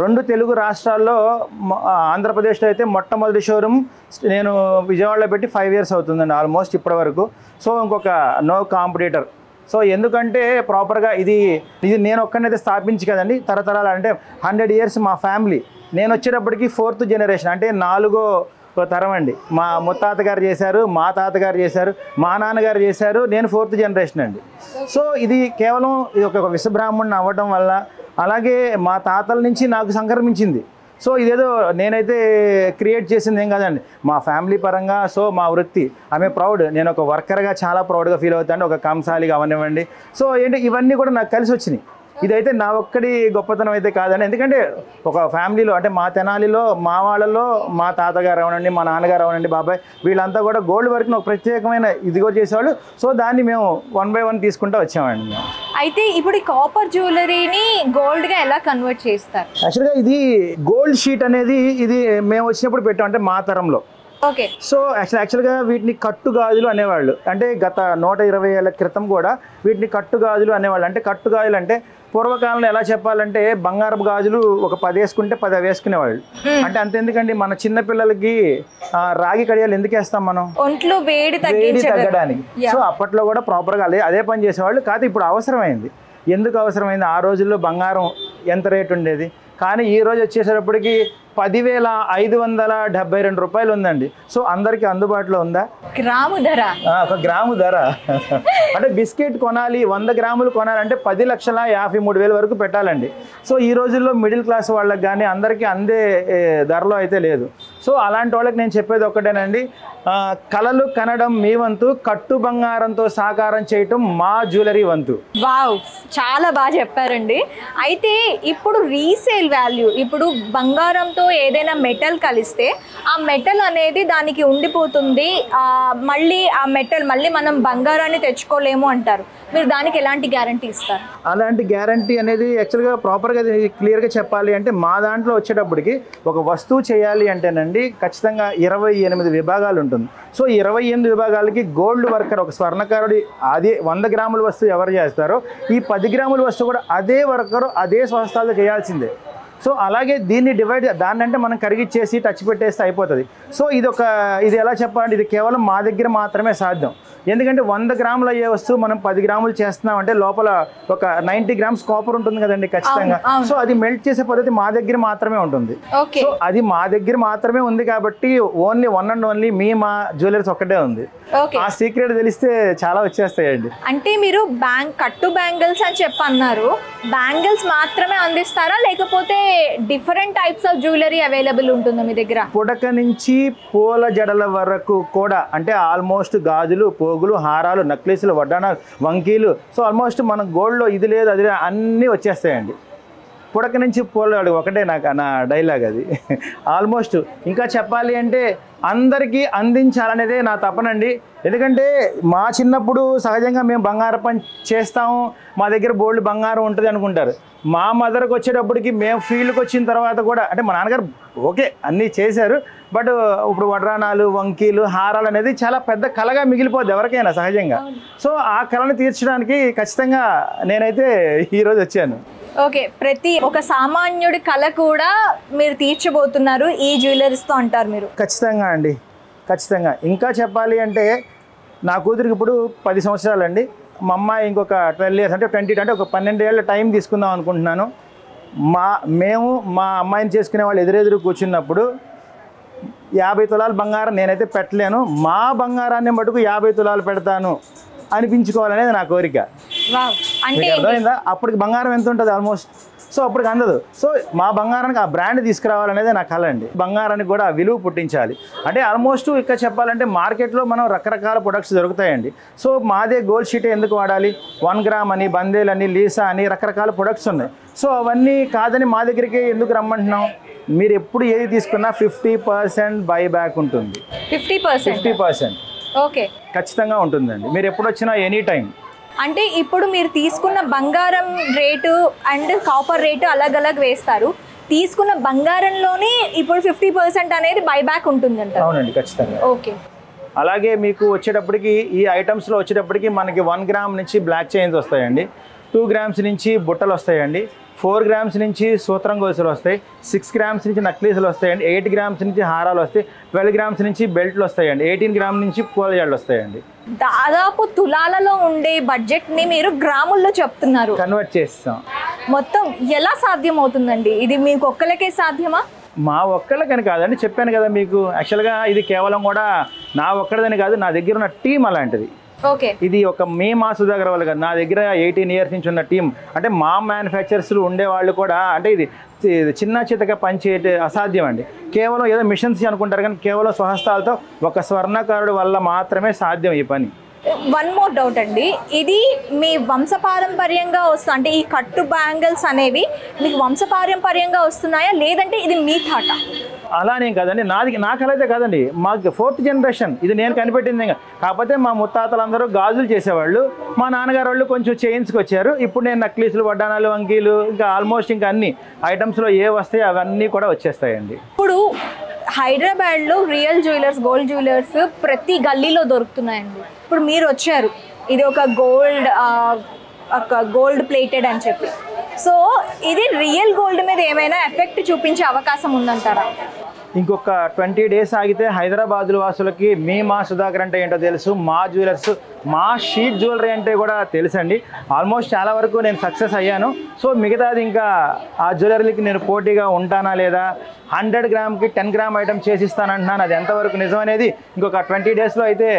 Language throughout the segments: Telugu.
రెండు తెలుగు రాష్ట్రాల్లో ఆంధ్రప్రదేశ్లో అయితే మొట్టమొదటి షోరూమ్ నేను విజయవాడలో పెట్టి 5 years అవుతుందండి ఆల్మోస్ట్ ఇప్పటి వరకు. సో ఇంకొక నో కాంపిటీటర్. సో ఎందుకంటే ప్రాపర్గా ఇది నేను ఒక్కనైతే స్థాపించి కదండి, తరతరాలు అంటే 100 years మా ఫ్యామిలీ. నేను వచ్చేటప్పటికి 4th generation, అంటే 4వ తరం అండి. మా ముత్తాత గారు చేశారు, మా తాతగారు చేశారు, మా నాన్నగారు చేశారు, నేను 4th generation అండి. సో ఇది కేవలం ఇది ఒక విశ్వబ్రాహ్మణుని అవ్వడం వల్ల, అలాగే మా తాతల నుంచి నాకు సంక్రమించింది. సో ఇదేదో నేనైతే క్రియేట్ చేసింది ఏం కాదండి, మా ఫ్యామిలీ పరంగా. సో మా వృత్తి ఆమె ప్రౌడ్, నేను ఒక వర్కర్గా చాలా ప్రౌడ్గా ఫీల్ అవుతాను, ఒక కంసాలిగా అవనివ్వండి. సో ఏంటి ఇవన్నీ కూడా నాకు కలిసి వచ్చినాయి. ఇదైతే నా ఒక్కడి గొప్పతనం అయితే కాదండి, ఎందుకంటే ఒక ఫ్యామిలీలో అంటే మా తెనాలిలో మా వాళ్ళలో మా తాతగారు అవనండి, మా నాన్నగారు అవనండి, బాబాయ్ వీళ్ళంతా కూడా గోల్డ్ వర్క్ని ఒక ప్రత్యేకమైన ఇదిగో చేసేవాళ్ళు. సో దాన్ని మేము 1 by 1 తీసుకుంటూ వచ్చామండి మేము. అయితే ఇప్పుడు ఈ కాపర్ జ్యువెలరీని గోల్డ్గా ఎలా కన్వర్ట్ చేస్తారు? యాక్చువల్గా ఇది గోల్డ్ షీట్ అనేది ఇది మేము వచ్చినప్పుడు పెట్టాం, అంటే మా తరంలో. ఓకే. సో యాక్చువల్గా వీటిని కట్టుగాజులు అనేవాళ్ళు. అంటే గత 120 ఏళ్ల క్రితం కూడా వీటిని కట్టుగాజులు అనేవాళ్ళు. అంటే కట్టుగాజులు అంటే పూర్వకాలంలో ఎలా చెప్పాలంటే బంగారపు గాజులు ఒక 10 వేసుకుంటే 10 వేసుకునేవాళ్ళు. అంటే అంతెందుకండి, మన చిన్న పిల్లలకి రాగి కడియాలు ఎందుకు వేస్తాం మనం? ఒంట్లో వేడి తగ్గడానికి. సో అప్పట్లో కూడా ప్రాపర్గా అదే పని చేసేవాళ్ళు. కాదు ఇప్పుడు అవసరమైంది. ఎందుకు అవసరమైంది? ఆ రోజుల్లో బంగారం ఎంత రేటు ఉండేది, కానీ ఈ రోజు వచ్చేసేటప్పటికి 10,572 రూపాయలు ఉందండి. సో అందరికీ అందుబాటులో ఉందా? గ్రాము ధర, ఒక గ్రాము ధర. అంటే బిస్కెట్ కొనాలి, 100 గ్రాములు కొనాలంటే 10,53,000 వరకు పెట్టాలండి. సో ఈ రోజుల్లో మిడిల్ క్లాస్ వాళ్ళకి కానీ అందరికీ అందే ధరలో అయితే లేదు. సో అలాంటి వాళ్ళకి నేను చెప్పేది ఒక్కటేనండి, కలలు కనడం మీ వంతు, కట్టు బంగారంతో సాకారం చేయటం మా జ్యువెలరీ వంతు. వావ్, చాలా బాగా చెప్పారండి. అయితే ఇప్పుడు రీసేల్ వాల్యూ, ఇప్పుడు బంగారంతో ఏదైనా మెటల్ కలిస్తే ఆ మెటల్ అనేది దానికి ఉండిపోతుంది, మళ్ళీ ఆ మెటల్ మళ్ళీ మనం బంగారాన్ని తెచ్చుకోలేము అంటారు. మీరు దానికి ఎలాంటి గ్యారంటీ ఇస్తారు? అలాంటి గ్యారంటీ అనేది యాక్చువల్గా ప్రాపర్గా క్లియర్గా చెప్పాలి అంటే మా దాంట్లో వచ్చేటప్పటికి ఒక వస్తువు చేయాలి అంటేనండి ఖచ్చితంగా 28 విభాగాలు ఉంటుంది. సో 28 విభాగాలకి గోల్డ్ వర్కర్, ఒక స్వర్ణకారుడి అదే 100 గ్రాముల వస్తువు ఎవరు చేస్తారో ఈ 10 గ్రాముల వస్తువు కూడా అదే వర్కరు అదే స్వస్థాల్లో చేయాల్సిందే. సో అలాగే దీన్ని డివైడ్, దాన్ని అంటే మనం కరిగిచ్చేసి టచ్ పెట్టేస్తే అయిపోతుంది. సో ఇది ఎలా చెప్పాలంటే ఇది కేవలం మా దగ్గర మాత్రమే సాధ్యం. ఎందుకంటే 100 గ్రాములు అయ్యే వస్తువు మనం 10 గ్రాములు చేస్తున్నాం అంటే లోపల ఒక 90 grams కాపర్ ఉంటుంది కదండి ఖచ్చితంగా. సో అది మెల్ట్ చేసే పద్ధతి మా దగ్గర మాత్రమే ఉంటుంది. సో అది మా దగ్గర మాత్రమే ఉంది కాబట్టి ఓన్లీ 1 and only మా జ్యువెలరీస్ ఒక్కటే ఉంది. ఆ సీక్రెట్ తెలిస్తే చాలా వచ్చేస్తాయండి. అంటే మీరు కట్టు బ్యాంగిల్స్ అని చెప్పి అన్నారు, బ్యాంగిల్స్ మాత్రమే అందిస్తారా లేకపోతే different types of jewellery available ఉంటుందా మీ దగ్గర? పుడక నుంచి పూల జడల వరకు కూడా, అంటే ఆల్మోస్ట్ గాజులు, పోగులు, హారాలు, నక్లీసులు, వడ్డానాలు, వంకీలు, సో ఆల్మోస్ట్ మన గోల్డ్లో ఇది లేదు అది లేదు అన్నీ వచ్చేస్తాయండి. పుడక నుంచి పూలవాడు ఒకటే నా డైలాగ్ అది. ఆల్మోస్ట్ ఇంకా చెప్పాలి అంటే అందరికీ అందించాలనేదే నా తపనండి. ఎందుకంటే మా చిన్నప్పుడు సహజంగా మేము బంగారం పని చేస్తాము, మా దగ్గర బోల్డ్ బంగారం ఉంటుంది అనుకుంటారు. మా మదర్కి వచ్చేటప్పటికి మేము ఫీల్డ్కి వచ్చిన తర్వాత కూడా, అంటే మా నాన్నగారు ఓకే అన్నీ చేశారు, బట్ ఇప్పుడు వడ్రానాలు, వంకీలు, హారాలు అనేది చాలా పెద్ద కళగా మిగిలిపోద్ది ఎవరికైనా సహజంగా. సో ఆ కళను తీర్చడానికి ఖచ్చితంగా నేనైతే ఈరోజు వచ్చాను. ఓకే, ప్రతి ఒక సామాన్యుడి కళ కూడా మీరు తీర్చబోతున్నారు ఈ జ్యువెలరీస్తో అంటారు మీరు? ఖచ్చితంగా అండి, ఖచ్చితంగా. ఇంకా చెప్పాలి అంటే నా కూతురికి ఇప్పుడు 10 సంవత్సరాలు అండి, మా అమ్మాయి ఇంకొక 12 years అంటే 20 అంటే ఒక 12 ఏళ్ళ టైం తీసుకుందాం అనుకుంటున్నాను. మేము మా అమ్మాయిని చేసుకునే వాళ్ళు ఎదురెదురు కూర్చున్నప్పుడు 50 తులాలు బంగారం నేనైతే పెట్టలేను, మా బంగారాన్ని మటుకు 50 తులాలు పెడతాను అనిపించుకోవాలనేది నా కోరిక. అర్థమైందా? అప్పటికి బంగారం ఎంత ఉంటుంది ఆల్మోస్ట్, సో అప్పటికి అందదు. సో మా బంగారానికి ఆ బ్రాండ్ తీసుకురావాలనేది నా కళ అండి. బంగారానికి కూడా ఆ విలువ పుట్టించాలి. అంటే ఆల్మోస్ట్ ఇక్కడ చెప్పాలంటే మార్కెట్లో మనం రకరకాల ప్రొడక్ట్స్ దొరుకుతాయండి. సో మాదే గోల్డ్ షీట్ ఎందుకు వాడాలి? 1 గ్రామ్ అని, బందేల్ అని, లీసా అని రకరకాల ప్రొడక్ట్స్ ఉన్నాయి. సో అవన్నీ కాదని మా దగ్గరికి ఎందుకు రమ్మంటున్నాం? మీరు ఎప్పుడు ఏది తీసుకున్నా 50% బైబ్యాక్ ఉంటుంది. 50% ఓకే, ఖచ్చితంగా ఉంటుందండి. మీరు ఎప్పుడు వచ్చినా ఎనీ టైం. అంటే ఇప్పుడు మీరు తీసుకున్న బంగారం రేటు అండ్ కాపర్ రేటు అలగ్ వేస్తారు, తీసుకున్న బంగారంలోనే ఇప్పుడు 50% అనేది బైబ్యాక్ ఉంటుందంట? అవునండి, ఖచ్చితంగా. ఓకే. అలాగే మీకు వచ్చేటప్పటికి ఈ ఐటమ్స్లో వచ్చేటప్పటికి మనకి 1 గ్రామ్ నుంచి బ్లాక్ చైన్స్ వస్తాయండి. 2 గ్రామ్స్ నుంచి బుట్టలు వస్తాయండి, 4 గ్రామ్స్ నుంచి సూత్రం గొలుసులు వస్తాయి, 6 గ్రామ్స్ నుంచి నక్లీసులు వస్తాయండి, 8 గ్రామ్స్ నుంచి హారాలు వస్తాయి, 12 గ్రామ్స్ నుంచి బెల్ట్లు వస్తాయండి, 18 గ్రామ్ నుంచి పూలజాళ్ళు వస్తాయండి. దాదాపు తులాలలో ఉండే బడ్జెట్ని మీరు గ్రాముల్లో చెప్తున్నారు, కన్వర్ట్ చేస్తాం. మొత్తం ఎలా సాధ్యం అవుతుందండి? ఇది మీకు ఒక్కలకే సాధ్యమా? మా ఒక్కళ్ళకని కాదండి, చెప్పాను కదా మీకు. యాక్చువల్గా ఇది కేవలం కూడా నా ఒక్కడిదని కాదు, నా దగ్గర ఉన్న టీం అలాంటిది. ఓకే, ఇది ఒక మా సుధాకర్ వాళ్ళు కాదు, నా దగ్గర 18 ఇయర్స్ నుంచి ఉన్న టీం. అంటే మా మ్యానుఫ్యాక్చరర్స్ ఉండేవాళ్ళు కూడా, అంటే ఇది చిన్న చితక పనిచే అసాధ్యం అండి. కేవలం ఏదో మిషన్స్ అనుకుంటారు, కానీ కేవలం స్వహస్తాలతో ఒక స్వర్ణకారుడు వల్ల మాత్రమే సాధ్యం ఈ పని. వన్ మోర్ డౌట్ అండి, ఇది మీ వంశపారంపర్యంగా వస్తుంది అంటే ఈ కట్టు బ్యాంగిల్స్ అనేవి మీకు వంశపారంపర్యంగా వస్తున్నాయా, లేదంటే ఇది మీ థాట? అలానేం కాదండి, నాకు అలాగే కాదండి, మాకు 4th జనరేషన్ ఇది నేను కనిపెట్టింది. కాకపోతే మా ముత్తాతలందరూ గాజులు చేసేవాళ్ళు, మా నాన్నగారు వాళ్ళు కొంచెం చైన్స్కి వచ్చారు. ఇప్పుడు నేను నక్లీసులు, వడ్డానాలు, వంకీలు, ఇంకా ఆల్మోస్ట్ ఇంకా అన్ని ఐటమ్స్లో ఏ వస్తాయి అవన్నీ కూడా వచ్చేస్తాయండి. ఇప్పుడు హైదరాబాద్లో రియల్ జ్యువెలర్స్, గోల్డ్ జ్యువెలర్స్ ప్రతి గల్లీలో దొరుకుతున్నాయండి. ఇప్పుడు మీరు వచ్చారు, ఇది ఒక గోల్డ్ ప్లేటెడ్ అని చెప్పి, సో ఇది రియల్ గోల్డ్ మీద ఏమైనా ఎఫెక్ట్ చూపించే అవకాశం ఉందంటారా? ఇంకొక 20 డేస్ ఆగితే హైదరాబాద్ వాసులకి మా సుధాకర్ అంటే ఏంటో తెలుసు, మా జ్యువెలర్స్, మా షీట్ జ్యువెలరీ అంటే కూడా తెలుసండి. ఆల్మోస్ట్ చాలా వరకు నేను సక్సెస్ అయ్యాను. సో మిగతాది ఇంకా ఆ జ్యువెలరీకి నేను పోటీగా ఉంటానా లేదా, 100 గ్రామ్కి 10 గ్రామ్ ఐటమ్ చేసిస్తానంటున్నాను. అది ఎంతవరకు నిజం అనేది ఇంకొక 20 డేస్లో అయితే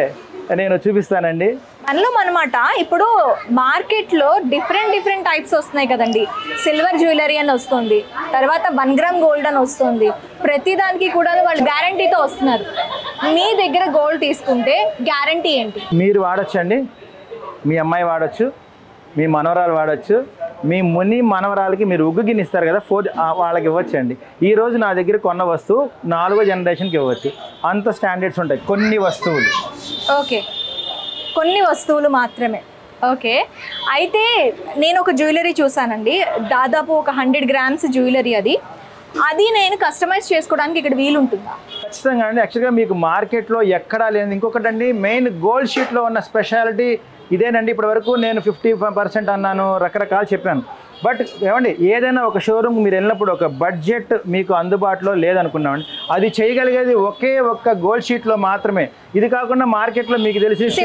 నేను చూపిస్తానండి. మనలో అనమాట ఇప్పుడు మార్కెట్లో డిఫరెంట్ టైప్స్ వస్తున్నాయి కదండి. సిల్వర్ జ్యువెలరీ అని వస్తుంది, తర్వాత 1 గ్రామ్ గోల్డ్ అని వస్తుంది. ప్రతి దానికి కూడా వాళ్ళు గ్యారంటీతో వస్తున్నారు. మీ దగ్గర గోల్డ్ తీసుకుంటే గ్యారంటీ ఏంటి? మీరు వాడచ్చండి, మీ అమ్మాయి వాడచ్చు, మీ మనవరాలు వాడచ్చు, మీ మనవరాలకి మీరు ఉగ్గు గిన్నె ఇస్తారు కదా, వాళ్ళకి ఇవ్వచ్చండి. ఈరోజు నా దగ్గర కొన్న వస్తువు 4వ జనరేషన్కి ఇవ్వచ్చు. అంత స్టాండర్డ్స్ ఉంటాయి కొన్ని వస్తువులు. ఓకే, కొన్ని వస్తువులు మాత్రమే. ఓకే, అయితే నేను ఒక జ్యువెలరీ చూసానండి, దాదాపు ఒక 100 గ్రామ్స్ జ్యువెలరీ. అది నేను కస్టమైజ్ చేసుకోవడానికి ఇక్కడ వీలు ఉంటుందా? ఖచ్చితంగా అండి. యాక్చువల్గా మీకు మార్కెట్లో ఎక్కడా లేదు. ఇంకొకటి అండి, మెయిన్ గోల్డ్ షీట్లో ఉన్న స్పెషాలిటీ ఇదేనండి. ఇప్పటి వరకు నేను 50% అన్నాను, రకరకాలు చెప్పాను. బట్ ఏమండి, ఏదైనా ఒక షోరూమ్ మీరు వెళ్ళినప్పుడు ఒక బడ్జెట్ మీకు అందుబాటులో లేదనుకున్నామండి, అది చేయగలిగేది ఒకే ఒక్క గోల్డ్ షీట్లో మాత్రమే. ఇది కాకుండా మార్కెట్లో మీకు తెలిసి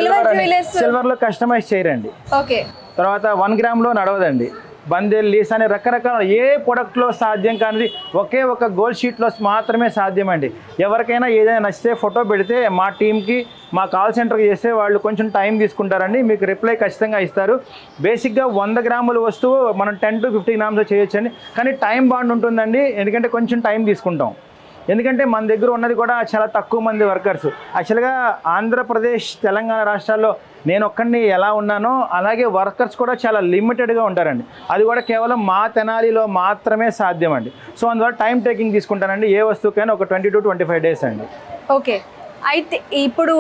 సిల్వర్లో కస్టమైజ్ చేయరండి. ఓకే, తర్వాత 1 గ్రామ్లో నడవదండి, బందెల్, లీస్ అనే రకరకాల ఏ ప్రొడక్ట్లో సాధ్యం కానిది ఒకే ఒక గోల్డ్ షీట్లో మాత్రమే సాధ్యం అండి. ఎవరికైనా ఏదైనా నచ్చితే ఫోటో పెడితే మా టీంకి, మా కాల్ సెంటర్కి చేస్తే వాళ్ళు కొంచెం టైం తీసుకుంటారండి, మీకు రిప్లై ఖచ్చితంగా ఇస్తారు. బేసిక్గా 100 గ్రాముల వస్తువు మనం 10 to 50 గ్రామ్స్ చేయొచ్చండి, కానీ టైం బాండ్ ఉంటుందండి. ఎందుకంటే కొంచెం టైం తీసుకుంటాం, ఎందుకంటే మన దగ్గర ఉన్నది కూడా చాలా తక్కువ మంది వర్కర్స్. యాక్చువల్గా ఆంధ్రప్రదేశ్, తెలంగాణ రాష్ట్రాల్లో నేను ఒక్కడిని ఎలా ఉన్నానో అలాగే వర్కర్స్ కూడా చాలా లిమిటెడ్గా ఉంటారండి. అది కూడా కేవలం మా తెనాలిలో మాత్రమే సాధ్యం అండి. సో అందువల్ల టైం టేకింగ్ తీసుకుంటానండి. ఏ వస్తువుకైనా ఒక 20 to 25 డేస్ అండి. ఓకే, అయితే ఇప్పుడు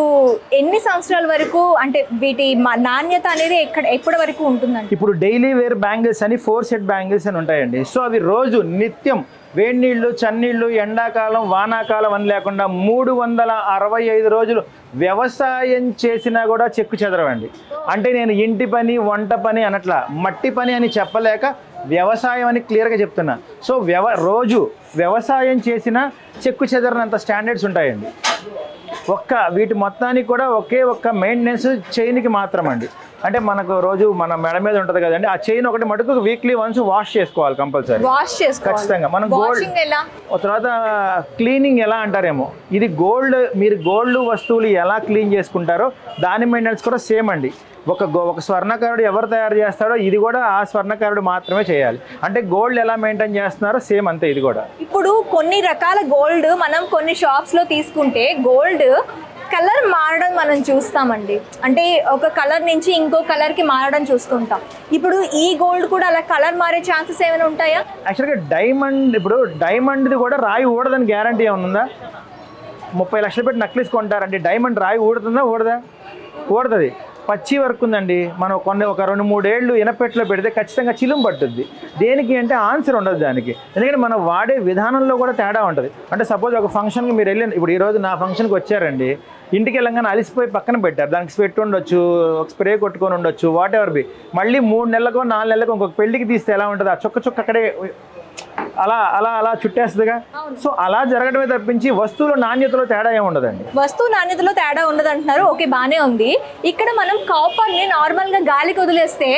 ఎన్ని సంవత్సరాల వరకు, అంటే వీటి నాణ్యత అనేది ఎప్పటి వరకు ఉంటుందండి? ఇప్పుడు డైలీ వేర్ బ్యాంగిల్స్ అని 4 సెట్ బ్యాంగిల్స్ అని ఉంటాయండి. సో అవి రోజు నిత్యం వేడి నీళ్ళు, చన్నీళ్ళు, ఎండాకాలం, వానాకాలం అని లేకుండా 365 రోజులు వ్యవసాయం చేసినా కూడా చెక్కు చెదరవండి. అంటే నేను ఇంటి పని, వంట పని అనట్లా, మట్టి పని అని చెప్పలేక వ్యవసాయం అని క్లియర్గా చెప్తున్నా. సో రోజు వ్యవసాయం చేసిన చెక్కు చెదరనంత స్టాండర్డ్స్ ఉంటాయండి. వీటి మొత్తానికి కూడా ఒకే ఒక్క మెయింటెనెన్స్ చైన్కి మాత్రం అండి. అంటే మనకు రోజు మన మెడ మీద ఉంటుంది కదండి, ఆ చైన్ ఒకటి మటుకు వీక్లీ వన్స్ వాష్ చేసుకోవాలి కంపల్సరీ. ఖచ్చితంగా మనం గోల్డ్. తర్వాత క్లీనింగ్ ఎలా అంటారేమో, ఇది గోల్డ్, మీరు గోల్డ్ వస్తువులు ఎలా క్లీన్ చేసుకుంటారో దాని మెయింటెనెన్స్ కూడా సేమ్ అండి. ఒక స్వర్ణకారుడు ఎవరు తయారు చేస్తాడో ఇది కూడా ఆ స్వర్ణకారుడు మాత్రమే చేయాలి. అంటే గోల్డ్ ఎలా మెయింటైన్ చేస్తున్నారో సేమ్ అంతే ఇది కూడా. ఇప్పుడు కొన్ని రకాల గోల్డ్ మనం కొన్ని షాప్స్లో తీసుకుంటే గోల్డ్ కలర్ మారడం మనం చూస్తామండి. అంటే ఒక కలర్ నుంచి ఇంకో కలర్కి మారడం చూస్తుంటాం. ఇప్పుడు ఈ గోల్డ్ కూడా అలా కలర్ మారే ఛాన్సెస్ ఏమైనా ఉంటాయా? యాక్చువల్గా డైమండ్ది కూడా రాయి ఊడదని గ్యారంటీ ఏమైనా ఉందా? 30 లక్షలు పెట్టి నక్లీస్ కొంటారండి, డైమండ్ రాయి ఊడుతుందా? ఊడదా? ఊడుతుంది. పచ్చి వర్క్ ఉందండి, మనం ఒక 2-3 ఏళ్ళు ఇనపెట్లో పెడితే ఖచ్చితంగా చిలుము పట్టుద్ది. దేనికి అంటే ఆన్సర్ ఉండదు దానికి, ఎందుకంటే మనం వాడే విధానంలో కూడా తేడా ఉంటుంది. అంటే సపోజ్ ఒక ఫంక్షన్కి మీరు వెళ్ళి, ఇప్పుడు ఈరోజు నా ఫంక్షన్కి వచ్చారండి, ఇంటికి వెళ్ళంగానే అలిసిపోయి పక్కన పెట్టారు, దానికి స్వెట్ ఉండొచ్చు, ఒక స్ప్రే కొట్టుకొని ఉండొచ్చు, వాట్ ఎవర్ బి. మళ్ళీ 3 నెలలకో 4 నెలలకో ఇంకొక పెళ్ళికి తీస్తే ఎలా ఉంటుంది, ఆ చుక్క అక్కడే అలా అలా అలా చుట్టేస్తుందిగా. సో అలా జరగడమే తప్పించి వస్తువుల నాణ్యతలో తేడా ఏమి ఉండదండి. వస్తువు నాణ్యతలో తేడా ఉండదు అంటున్నారు, ఓకే బాగానే ఉంది. ఇక్కడ మనం కాపర్ని నార్మల్గా గాలికి వదిలేస్తే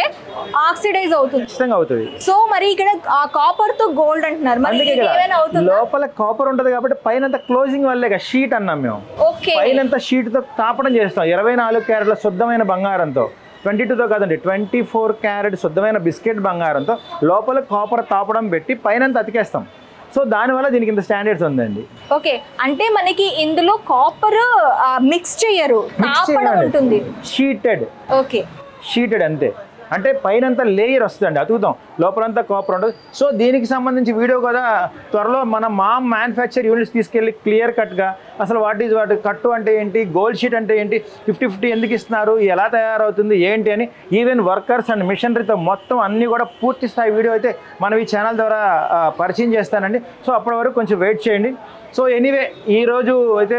ఆక్సిడైజ్ అవుతుంది, ఖచ్చితంగా అవుతుంది. సో మరి ఇక్కడ ఆ కాపర్ తో గోల్డ్ అంటున్నారు, మరి ఏమైనా అవుతుంది? లోపల కాపర్ ఉంటుంది కాబట్టి పైన క్లోజింగ్ వల్లే షీట్ అన్నాం మేము. పైన షీట్ తో తాపడం చేస్తాం 24 క్యారెట్ల శుద్ధమైన బంగారంతో, 22తో కాదండి 24 క్యారెట్ శుద్ధమైన బిస్కెట్ బంగారంతో లోపల కాపర్ తాపడం పెట్టి పైన అతికేస్తాం. సో దానివల్ల దీనికి ఇంత స్టాండర్డ్స్ ఉందండి. ఓకే, అంటే మనకి ఇందులో కాపర్ మిక్స్ చేయరు, తాపడం ఉంటుంది, షీటెడ్. ఓకే షీటెడ్ అంతే, అంటే పైనంతా లేయర్ వస్తుందండి, అతుకుతాం, లోపలంతా కాపర్ ఉంటుంది. సో దీనికి సంబంధించి వీడియో కూడా త్వరలో మన మ్యానుఫ్యాక్చర్ యూనిట్స్ తీసుకెళ్ళి క్లియర్ కట్గా అసలు వాట్ కట్టు అంటే ఏంటి, గోల్డ్ షీట్ అంటే ఏంటి, 50-50 ఎందుకు ఇస్తున్నారు, ఎలా తయారవుతుంది ఏంటి అని, ఈవెన్ వర్కర్స్ అండ్ మిషనరీతో మొత్తం అన్నీ కూడా పూర్తి స్థాయి వీడియో అయితే మనం ఈ ఛానల్ ద్వారా పరిచయం చేస్తానండి. సో అప్పటి వరకు కొంచెం వెయిట్ చేయండి. సో ఎనీవే ఈరోజు అయితే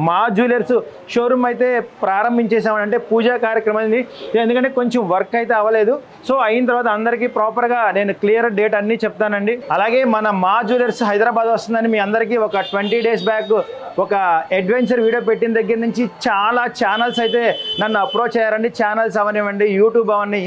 మా జ్యువెలర్స్ షోరూమ్ అయితే ప్రారంభించేసామని, పూజా కార్యక్రమాన్ని, ఎందుకంటే కొంచెం వర్క్ అయితే అవ్వలేదు. సో అయిన తర్వాత అందరికీ ప్రాపర్గా నేను క్లియర్ డేట్ అన్నీ చెప్తానండి. అలాగే మా జ్యువెలర్స్ హైదరాబాద్ వస్తుందని మీ అందరికీ ఒక 20 డేస్ బ్యాక్ ఒక అడ్వెంచర్ వీడియో పెట్టిన దగ్గర నుంచి చాలా ఛానల్స్ అయితే నన్ను అప్రోచ్ అయ్యారండి. ఛానల్స్ అవనివ్వండి, యూట్యూబ్ అవన్నీ,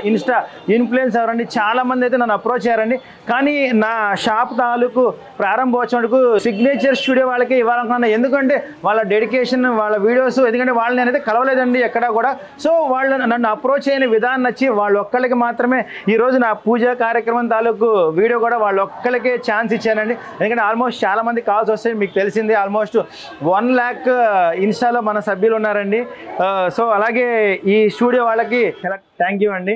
ఇన్స్టా ఇన్ఫ్లుయెన్స్ అవరండి, చాలామంది అయితే నన్ను అప్రోచ్ అయ్యారండి. కానీ నా షాప్ తాలూకు ప్రారంభోత్సవానికి సిగ్నేచర్ స్టూడియో వాళ్ళకి ఇవ్వాలనుకున్నాను, ఎందుకంటే వాళ్ళ డెడికేషన్, వాళ్ళ వీడియోస్, ఎందుకంటే వాళ్ళు నేనైతే కలవలేదండి ఎక్కడా కూడా. సో వాళ్ళు నన్ను అప్రోచ్ అయిన విధానం నచ్చి వాళ్ళు ఒక్కళ్ళకి మాత్రమే ఈరోజు నా పూజా కార్యక్రమం తాలూకు వీడియో కూడా వాళ్ళు ఒక్కళ్ళకే ఛాన్స్ ఇచ్చానండి. ఎందుకంటే ఆల్మోస్ట్ చాలామంది కాల్స్ వస్తాయి, మీకు తెలిసింది ఆల్మోస్ట్ 1 lakh ఇన్స్టాలో మన సభ్యులు ఉన్నారండి. సో అలాగే ఈ స్టూడియో వాళ్ళకి థ్యాంక్ యూ అండి.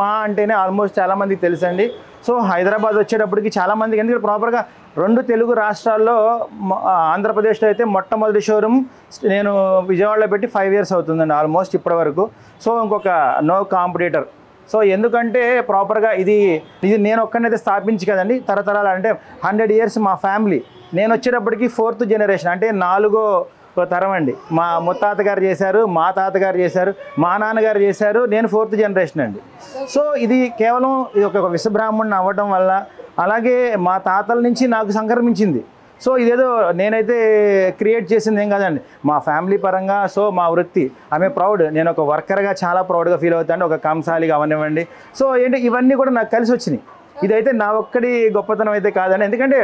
మా అంటేనే ఆల్మోస్ట్ చాలామందికి తెలుసండి. సో హైదరాబాద్ వచ్చేటప్పటికి చాలామందికి, ఎందుకంటే ప్రాపర్గా 2 తెలుగు రాష్ట్రాల్లో, ఆంధ్రప్రదేశ్లో అయితే మొట్టమొదటి షోరూమ్ నేను విజయవాడలో పెట్టి 5 years అవుతుందండి ఆల్మోస్ట్ ఇప్పటి వరకు. సో ఇంకొక నో కాంపిటీటర్. సో ఎందుకంటే ప్రాపర్గా ఇది నేను ఒక్కనైతే స్థాపించి కదండి, తరతరాలు అంటే 100 years మా ఫ్యామిలీ. నేను వచ్చేటప్పటికి 4th generation, అంటే 4వ తరం అండి. మా ముత్తాత గారు చేశారు, మా తాతగారు చేశారు, మా నాన్నగారు చేశారు, నేను 4th generation అండి. సో ఇది కేవలం ఒక విశ్వబ్రాహ్మణుని అవ్వడం వల్ల, అలాగే మా తాతల నుంచి నాకు సంక్రమించింది. సో ఇదేదో నేనైతే క్రియేట్ చేసింది ఏం కాదండి, మా ఫ్యామిలీ పరంగా. సో మా వృత్తి ఆమె ప్రౌడ్, నేను ఒక వర్కర్గా చాలా ప్రౌడ్గా ఫీల్ అవుతాను, ఒక కంసాలిగా అవనివ్వండి. సో ఏంటి ఇవన్నీ కూడా నాకు కలిసి వచ్చినాయి. ఇదైతే నా ఒక్కడి గొప్పతనం అయితే కాదండి, ఎందుకంటే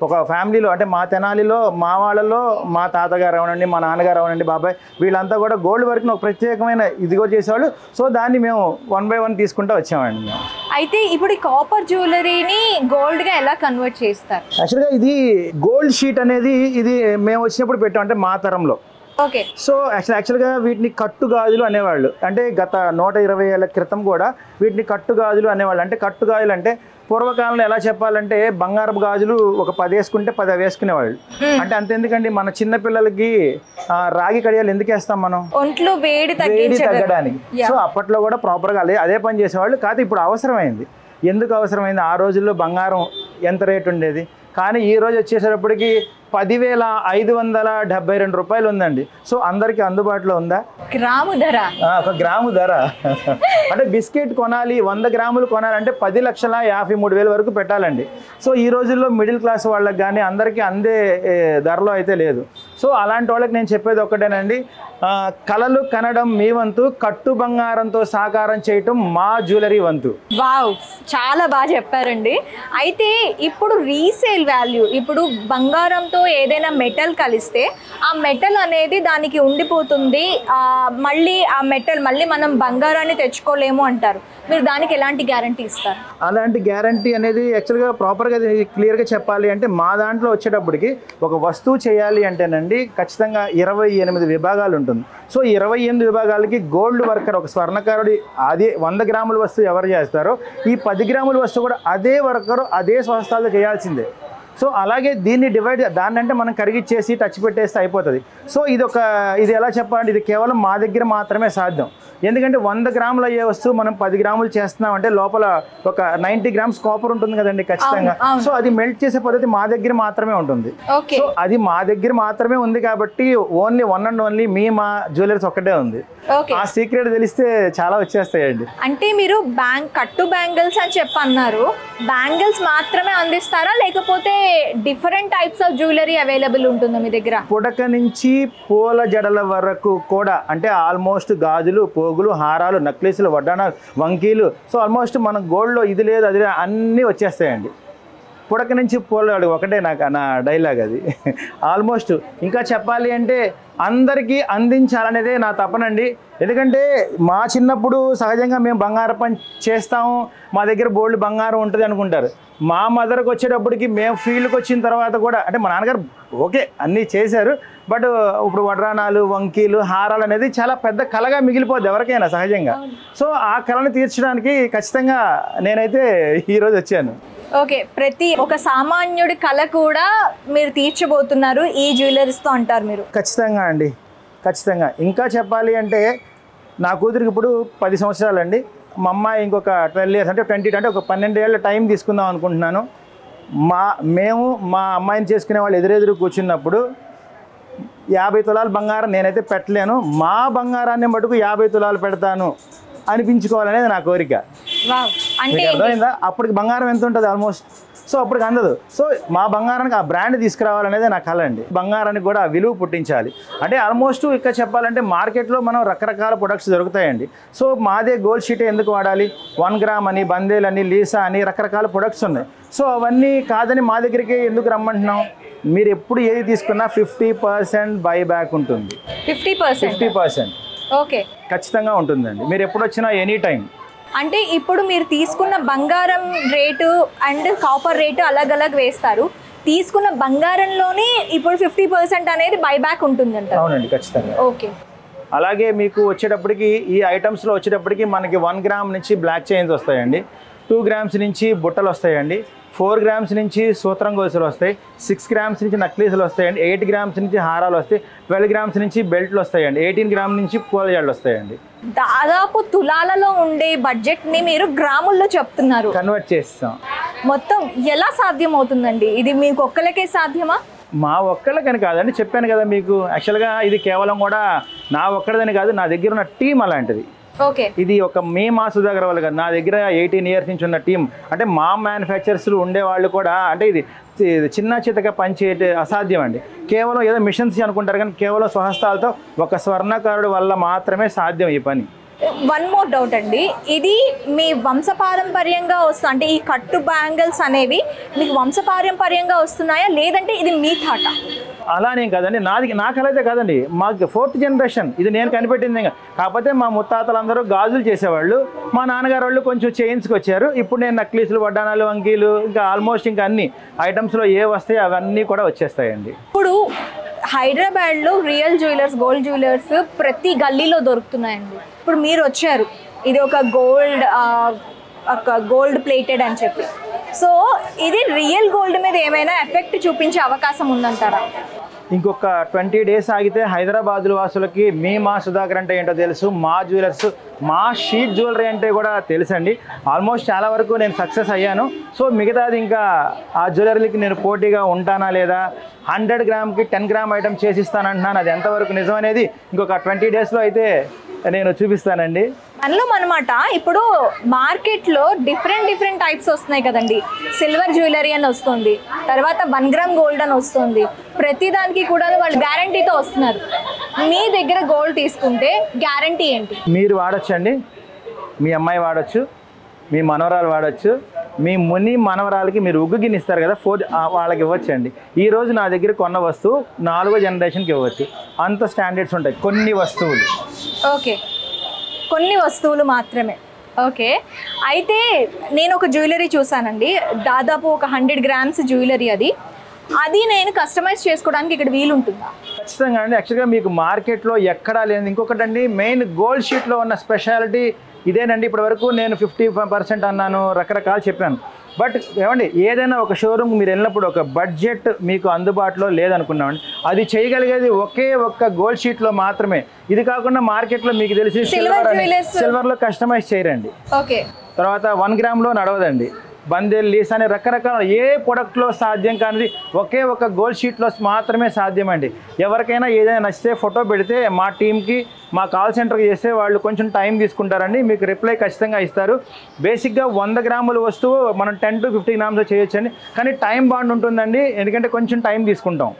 ఒక ఫ్యామిలీలో, అంటే మా తెనాలిలో మా వాళ్ళలో మా తాతగారు అవనండి, మా నాన్నగారు అవనండి, బాబాయ్, వీళ్ళంతా కూడా గోల్డ్ వర్క్ని ఒక ప్రత్యేకమైన ఇదిగో చేసేవాళ్ళు. సో దాన్ని మేము 1 by 1 తీసుకుంటూ వచ్చామండి మేము. అయితే ఇప్పుడు ఈ కాపర్ జ్యువెలరీని గోల్డ్గా ఎలా కన్వర్ట్ చేస్తారు? యాక్చువల్గా ఇది గోల్డ్ షీట్ అనేది ఇది మేము వచ్చినప్పుడు పెట్టాం, అంటే మా తరంలో. ఓకే. సో యాక్చువల్గా వీటిని కట్టుగాజులు అనేవాళ్ళు, అంటే గత 120 ఏళ్ల క్రితం కూడా వీటిని కట్టుగాజులు అనేవాళ్ళు. అంటే కట్టుగాజులు అంటే పూర్వకాలంలో ఎలా చెప్పాలంటే బంగారపు గాజులు ఒక 10 వేసుకుంటే 10 వేసుకునేవాళ్ళు. అంటే అంతెందుకండి, మన చిన్న పిల్లలకి రాగి కడియాలు ఎందుకు వేస్తాం మనం, ఒంట్లో వేడి తగ్గడానికి. సో అప్పట్లో కూడా ప్రాపర్గా అదే పని చేసేవాళ్ళు. కాదు ఇప్పుడు అవసరమైంది. ఎందుకు అవసరమైంది, ఆ రోజుల్లో బంగారం ఎంత రేటు ఉండేది, కానీ ఈ రోజు వచ్చేసేటప్పటికి 10,572 రూపాయలు ఉందండి. సో అందరికీ అందుబాటులో ఉందా? గ్రాము ధర, ఒక గ్రాము ధర. అంటే బిస్కెట్ కొనాలి, 100 గ్రాములు కొనాలంటే 10,53,000 వరకు పెట్టాలండి. సో ఈ రోజుల్లో మిడిల్ క్లాస్ వాళ్ళకి కానీ అందరికీ అందే ధరలో అయితే లేదు. సో అలాంటి వాళ్ళకి నేను చెప్పేది ఒక్కటేనండి, కలలు కనడం మీ వంతు, కట్టు బంగారంతో సాకారం చేయటం మా జ్యువెలరీ వంతు. వావ్, చాలా బాగా చెప్పారండి. అయితే ఇప్పుడు రీసేల్ వాల్యూ, ఇప్పుడు బంగారంతో ఏదైనా మెటల్ కలిస్తే ఆ మెటల్ అనేది దానికి ఉండిపోతుంది, మళ్ళీ ఆ మెటల్ మళ్ళీ మనం బంగారాన్ని తెచ్చుకోలేము అంటారు. మీరు దానికి ఎలాంటి గ్యారంటీ ఇస్తారు? అలాంటి గ్యారంటీ అనేది యాక్చువల్గా ప్రాపర్గా క్లియర్గా చెప్పాలి అంటే, మా దాంట్లో వచ్చేటప్పటికి ఒక వస్తువు చేయాలి అంటేనండి ఖచ్చితంగా 28 విభాగాలు ఉంటుంది. సో 28 విభాగాలకి గోల్డ్ వర్కర్, ఒక స్వర్ణకారుడి అదే 100 గ్రాముల వస్తువు ఎవరు చేస్తారో ఈ 10 గ్రాముల వస్తువు కూడా అదే వర్కరు అదే స్వస్థాలు చేయాల్సిందే. సో అలాగే దీన్ని డివైడ్ దాన్ని అంటే మనం కరిగిచ్చేసి టచ్ పెట్టేస్తే అయిపోతుంది. సో ఇది ఎలా చెప్పాలంటే ఇది కేవలం మా దగ్గర మాత్రమే సాధ్యం. ఎందుకంటే 100 గ్రాములు అయ్యే వస్తువు మనం 10 గ్రాములు చేస్తున్నాం అంటే లోపల ఒక 90 గ్రామ్స్ కాపర్ ఉంటుంది కదండి ఖచ్చితంగా. సో అది మెల్ట్ చేసే పద్ధతి మా దగ్గర మాత్రమే ఉంటుంది. సో అది మా దగ్గర మాత్రమే ఉంది కాబట్టి ఓన్లీ వన్ అండ్ ఓన్లీ మా జ్యువెలర్స్ ఒక్కటే ఉంది. ఆ సీక్రెట్ తెలిస్తే చాలా వచ్చేస్తాయండి. అంటే మీరు కట్టు బ్యాంగిల్స్ అని చెప్పి అన్నారు, బ్యాంగిల్స్ మాత్రమే అందిస్తారా లేకపోతే different types of jewellery available ఉంటుందా మీ దగ్గర? పుడక నుంచి పూల జడల వరకు కూడా, అంటే ఆల్మోస్ట్ గాజులు, పోగులు, హారాలు, నక్లీసులు, వడ్డానాలు, వంకీలు, సో ఆల్మోస్ట్ మన గోల్డ్లో ఇది లేదు అది లేదు అన్నీ వచ్చేస్తాయండి. పుడక నుంచి పూలవాడు ఒకటే నా డైలాగ్ అది. ఆల్మోస్ట్ ఇంకా చెప్పాలి అంటే అందరికీ అందించాలనేదే నా తపనండి. ఎందుకంటే మా చిన్నప్పుడు సహజంగా మేము బంగారం పని చేస్తాము, మా దగ్గర బోల్డ్ బంగారం ఉంటుంది అనుకుంటారు. మా మదర్కి వచ్చేటప్పటికి మేము ఫీల్డ్కి వచ్చిన తర్వాత కూడా అంటే మా నాన్నగారు ఓకే అన్నీ చేశారు, బట్ ఇప్పుడు వడ్రానాలు, వంకీలు, హారాలు అనేది చాలా పెద్ద కళగా మిగిలిపోద్ది ఎవరికైనా సహజంగా. సో ఆ కళను తీర్చడానికి ఖచ్చితంగా నేనైతే ఈరోజు వచ్చాను. ఓకే, ప్రతి ఒక సామాన్యుడి కళ కూడా మీరు తీర్చబోతున్నారు ఈ జ్యువెలరీస్తో అంటారు మీరు? ఖచ్చితంగా అండి, ఖచ్చితంగా. ఇంకా చెప్పాలి అంటే నా కూతురికి ఇప్పుడు 10 సంవత్సరాలు అండి. మా అమ్మాయి ఇంకొక 12 ఇయర్స్ అంటే 20 అంటే ఒక 12 ఏళ్ళ టైం తీసుకుందాం అనుకుంటున్నాను. మేము మా అమ్మాయిని చేసుకునే వాళ్ళు ఎదురెదురు కూర్చున్నప్పుడు 50 తులాలు బంగారం నేనైతే పెట్టలేను, మా బంగారాన్ని మటుకు 50 తులాలు పెడతాను అనిపించుకోవాలనేది నా కోరిక. అంటే అర్థమైందా? అప్పటికి బంగారం ఎంత ఉంటుంది ఆల్మోస్ట్, సో అప్పటికి అందదు. సో మా బంగారానికి ఆ బ్రాండ్ తీసుకురావాలనేది నా కళ అండి. బంగారానికి కూడా ఆ విలువ పుట్టించాలి. అంటే ఆల్మోస్ట్ ఇక్కడ చెప్పాలంటే మార్కెట్లో మనం రకరకాల ప్రొడక్ట్స్ దొరుకుతాయండి. సో మాదే గోల్డ్ షీట్ ఎందుకు వాడాలి? 1 గ్రామ్ అని, బందేల్ అని, లీసా అని రకరకాల ప్రొడక్ట్స్ ఉన్నాయి. సో అవన్నీ కాదని మా దగ్గరికి ఎందుకు రమ్మంటున్నాం? మీరు ఎప్పుడు ఏది తీసుకున్నా 50% బైబ్యాక్ ఉంటుంది. 50% ఓకే ఖచ్చితంగా ఉంటుందండి. మీరు ఎప్పుడు వచ్చినా ఎనీ టైం. అంటే ఇప్పుడు మీరు తీసుకున్న బంగారం రేటు అండ్ కాపర్ రేటు అలగ్ వేస్తారు, తీసుకున్న బంగారంలోనే ఇప్పుడు 50% అనేది బైబ్యాక్ ఉంటుందంట? అవునండి, ఖచ్చితంగా. ఓకే. అలాగే మీకు వచ్చేటప్పటికి ఈ ఐటమ్స్లో వచ్చేటప్పటికి మనకి 1 గ్రామ్ నుంచి బ్లాక్ చైన్స్ వస్తాయండి, 2 గ్రామ్స్ నుంచి బుట్టలు వస్తాయండి, 4 గ్రామ్స్ నుంచి సూత్రం గొలుసులు వస్తాయి, 6 గ్రామ్స్ నుంచి నక్లీసులు వస్తాయండి, 8 గ్రామ్స్ నుంచి హారాలు వస్తాయి, 12 గ్రామ్స్ నుంచి బెల్ట్లు వస్తాయండి, 18 గ్రామ్ నుంచి పూలజాళ్ళు వస్తాయండి. దాదాపు తులాలలో ఉండే బడ్జెట్ని మీరు గ్రాముల్లో చెప్తున్నారు, కన్వర్ట్ చేస్తాం. మొత్తం ఎలా సాధ్యం అవుతుందండి? ఇది మీకు ఒక్కరికే సాధ్యమా? మా ఒక్కళ్ళకని కాదండి, చెప్పాను కదా మీకు. యాక్చువల్గా ఇది కేవలం కూడా నా ఒక్కడిదని కాదు, నా దగ్గర ఉన్న టీం అలాంటిది. ఓకే. ఇది ఒక మా సుధాకర్ వాళ్ళు కాదు, నా దగ్గర 18 ఇయర్స్ నుంచి ఉన్న టీం. అంటే మా మ్యానుఫ్యాక్చరర్స్లు ఉండేవాళ్ళు కూడా, అంటే ఇది చిన్న చితక పనిచేయటే అసాధ్యం అండి. కేవలం ఏదో మిషన్స్ అనుకుంటారు కానీ కేవలం స్వహస్తాలతో ఒక స్వర్ణకారుడు వల్ల మాత్రమే సాధ్యం ఈ పని. వన్ మోర్ డౌట్ అండి, ఇది మీ వంశపారంపర్యంగా వస్తుంది అంటే ఈ కట్టు బ్యాంగిల్స్ అనేవి మీకు వంశపారంపర్యంగా వస్తున్నాయా లేదంటే ఇది మీ థాట? అలానేం కాదండి, నా కళ అయితే కాదండి, మాకు 4th జనరేషన్ ఇది నేను కనిపెట్టింది. కాకపోతే మా ముత్తాతలందరూ గాజులు చేసేవాళ్ళు, మా నాన్నగారు వాళ్ళు కొంచెం చైన్స్కి వచ్చారు. ఇప్పుడు నేను నక్లీసులు, వడ్డానాలు, వంకీలు ఇంకా ఆల్మోస్ట్ ఇంకా అన్ని ఐటమ్స్లో ఏ వస్తాయి అవన్నీ కూడా వచ్చేస్తాయండి. ఇప్పుడు హైదరాబాద్లో రియల్ జ్యువెలర్స్, గోల్డ్ జ్యువెలర్స్ ప్రతి గల్లీలో దొరుకుతున్నాయండి. ఇప్పుడు మీరు వచ్చారు, ఇది ఒక గోల్డ్ ప్లేటెడ్ అని చెప్పి, సో ఇది రియల్ గోల్డ్ మీద ఏమైనా ఎఫెక్ట్ చూపించే అవకాశం ఉందంటారా? ఇంకొక 20 డేస్ ఆగితే హైదరాబాద్ వాసులకి మా సుధాకర్ అంటే ఏంటో తెలుసు, మా జ్యువెలర్స్, మా షీట్ జ్యువెలరీ అంటే కూడా తెలుసండి. ఆల్మోస్ట్ చాలా వరకు నేను సక్సెస్ అయ్యాను. సో మిగతాది ఇంకా ఆ జ్యువెలరీకి నేను పోటీగా ఉంటానా లేదా, 100 గ్రామ్కి 10 గ్రామ్ ఐటమ్ చేసిస్తానంటున్నాను. అది ఎంతవరకు నిజం అనేది ఇంకొక 20 డేస్లో అయితే నేను చూపిస్తానండి. మనలో అనమాట ఇప్పుడు మార్కెట్లో డిఫరెంట్ టైప్స్ వస్తున్నాయి కదండి. సిల్వర్ జ్యువెలరీ అని వస్తుంది, తర్వాత 1 గ్రామ్ గోల్డ్ అని వస్తుంది, ప్రతి దానికి కూడా వాళ్ళు గ్యారంటీతో వస్తున్నారు. మీ దగ్గర గోల్డ్ తీసుకుంటే గ్యారంటీ ఏంటి? మీరు వాడచ్చండి, మీ అమ్మాయి వాడచ్చు, మీ మనవరాలు వాడచ్చు, మీ మనవరాలకి మీరు ఉగ్గు గిన్నె ఇస్తారు కదా, వాళ్ళకి ఇవ్వచ్చండి. ఈరోజు నా దగ్గర కొన్న వస్తువు 4వ జనరేషన్కి ఇవ్వచ్చు. అంత స్టాండర్డ్స్ ఉంటాయి కొన్ని వస్తువులు. ఓకే, కొన్ని వస్తువులు మాత్రమే. ఓకే, అయితే నేను ఒక జ్యువెలరీ చూసానండి, దాదాపు ఒక 100 గ్రామ్స్ జ్యువెలరీ. అది నేను కస్టమైజ్ చేసుకోవడానికి ఇక్కడ వీలు ఉంటుందా? ఖచ్చితంగా అండి. యాక్చువల్గా మీకు మార్కెట్లో ఎక్కడా లేదు. ఇంకొకటి అండి, మెయిన్ గోల్డ్ షీట్లో ఉన్న స్పెషాలిటీ ఇదేనండి. ఇప్పటి వరకు నేను 50% అన్నాను, రకరకాలు చెప్పాను. బట్ ఏమండి ఏదైనా ఒక షోరూమ్ మీరు వెళ్ళినప్పుడు ఒక బడ్జెట్ మీకు అందుబాటులో లేదనుకున్నామండి, అది చేయగలిగేది ఒకే ఒక్క గోల్డ్ షీట్లో మాత్రమే. ఇది కాకుండా మార్కెట్లో మీకు తెలిసి సిల్వర్లో కస్టమైజ్ చేయరండి. ఓకే. తర్వాత 1 గ్రామ్లో నడవదండి. బందెల్ లీస్ అనే రకరకాల ఏ ప్రొడక్ట్లో సాధ్యం కానిది ఒకే ఒక గోల్డ్ షీట్లో మాత్రమే సాధ్యం అండి. ఎవరికైనా ఏదైనా నచ్చితే ఫోటో పెడితే మా టీంకి మా కాల్ సెంటర్కి చేస్తే వాళ్ళు కొంచెం టైం తీసుకుంటారండి, మీకు రిప్లై ఖచ్చితంగా ఇస్తారు. బేసిక్గా 100 గ్రాముల వస్తువు మనం 10 to 50 గ్రామ్స్ చేయొచ్చండి, కానీ టైం బాండ్ ఉంటుందండి. ఎందుకంటే కొంచెం టైం తీసుకుంటాం,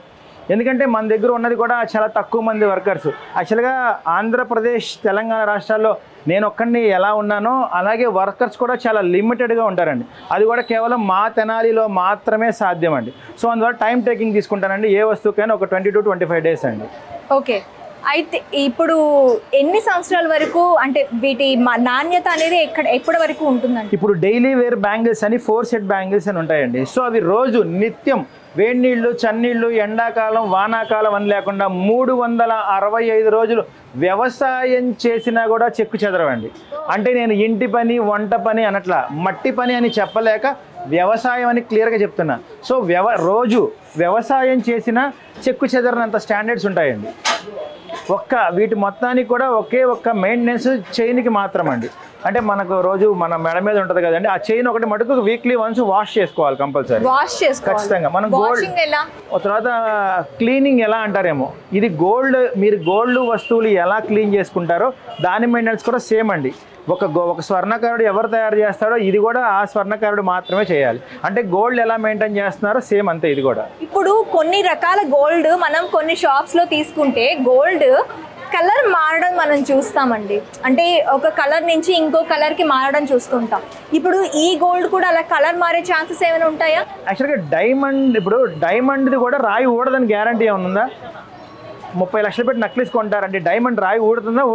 ఎందుకంటే మన దగ్గర ఉన్నది కూడా చాలా తక్కువ మంది వర్కర్స్. యాక్చువల్గా ఆంధ్రప్రదేశ్ తెలంగాణ రాష్ట్రాల్లో నేను ఒక్కడిని ఎలా ఉన్నానో అలాగే వర్కర్స్ కూడా చాలా లిమిటెడ్గా ఉంటారండి. అది కూడా కేవలం మా తెనాలిలో మాత్రమే సాధ్యం అండి. సో అందువల్ల టైం టేకింగ్ తీసుకుంటానండి. ఏ వస్తువుకైనా ఒక 20 to 25 days అండి. ఓకే. అయితే ఇప్పుడు ఎన్ని సంవత్సరాల వరకు అంటే వీటి నాణ్యత అనేది ఎప్పటి వరకు ఉంటుందండి? ఇప్పుడు డైలీ వేర్ బ్యాంగిల్స్ అని 4 set బ్యాంగిల్స్ అని ఉంటాయండి. సో అవి రోజు నిత్యం వేడి నీళ్ళు, చన్నీళ్ళు, ఎండాకాలం, వానాకాలం అని లేకుండా 365 రోజులు వ్యవసాయం చేసినా కూడా చెక్కు చెదరవండి. అంటే నేను ఇంటి పని, వంట పని అనట్లా, మట్టి పని అని చెప్పలేక వ్యవసాయం అని క్లియర్గా చెప్తున్నా. సో రోజు వ్యవసాయం చేసిన చెక్కు చెదరనంత స్టాండర్డ్స్ ఉంటాయండి. వీటి మొత్తానికి కూడా ఒకే ఒక్క మెయింటెనెన్స్ చైన్కి మాత్రం అండి. అంటే మనకు రోజు మన మెడ మీద ఉంటుంది కదండి, ఆ చైన్ ఒకటి మటుకు వీక్లీ వన్స్ వాష్ చేసుకోవాలి కంపల్సరీ, ఖచ్చితంగా. మనం గోల్డ్ తర్వాత క్లీనింగ్ ఎలా అంటారేమో, ఇది గోల్డ్, మీరు గోల్డ్ వస్తువులు ఎలా క్లీన్ చేసుకుంటారో దాని మెయింటెనెన్స్ కూడా సేమ్ అండి. ఒక స్వర్ణకారుడు ఎవరు తయారు చేస్తాడో ఇది కూడా ఆ స్వర్ణకారుడు మాత్రమే చేయాలి. అంటే గోల్డ్ ఎలా మెయింటైన్ చేస్తున్నారో సేమ్ అంతే ఇది కూడా. ఇప్పుడు కొన్ని రకాల గోల్డ్ మనం కొన్ని షాప్స్లో తీసుకుంటే గోల్డ్ కలర్ మారడం మనం చూస్తామండి. అంటే ఒక కలర్ నుంచి ఇంకో కలర్కి మారడం చూస్తుంటాం. ఇప్పుడు ఈ గోల్డ్ కూడా అలా కలర్ మారే ఛాన్సెస్ ఏమైనా ఉంటాయా? యాక్చువల్గా డైమండ్ది కూడా రాయి ఊడదని గ్యారంటీ ఏమైనా ఉందా? 30 లక్షలు పెట్టి నక్లీస్ కొంటారండి, డైమండ్ రాయి ఊడుతుందా?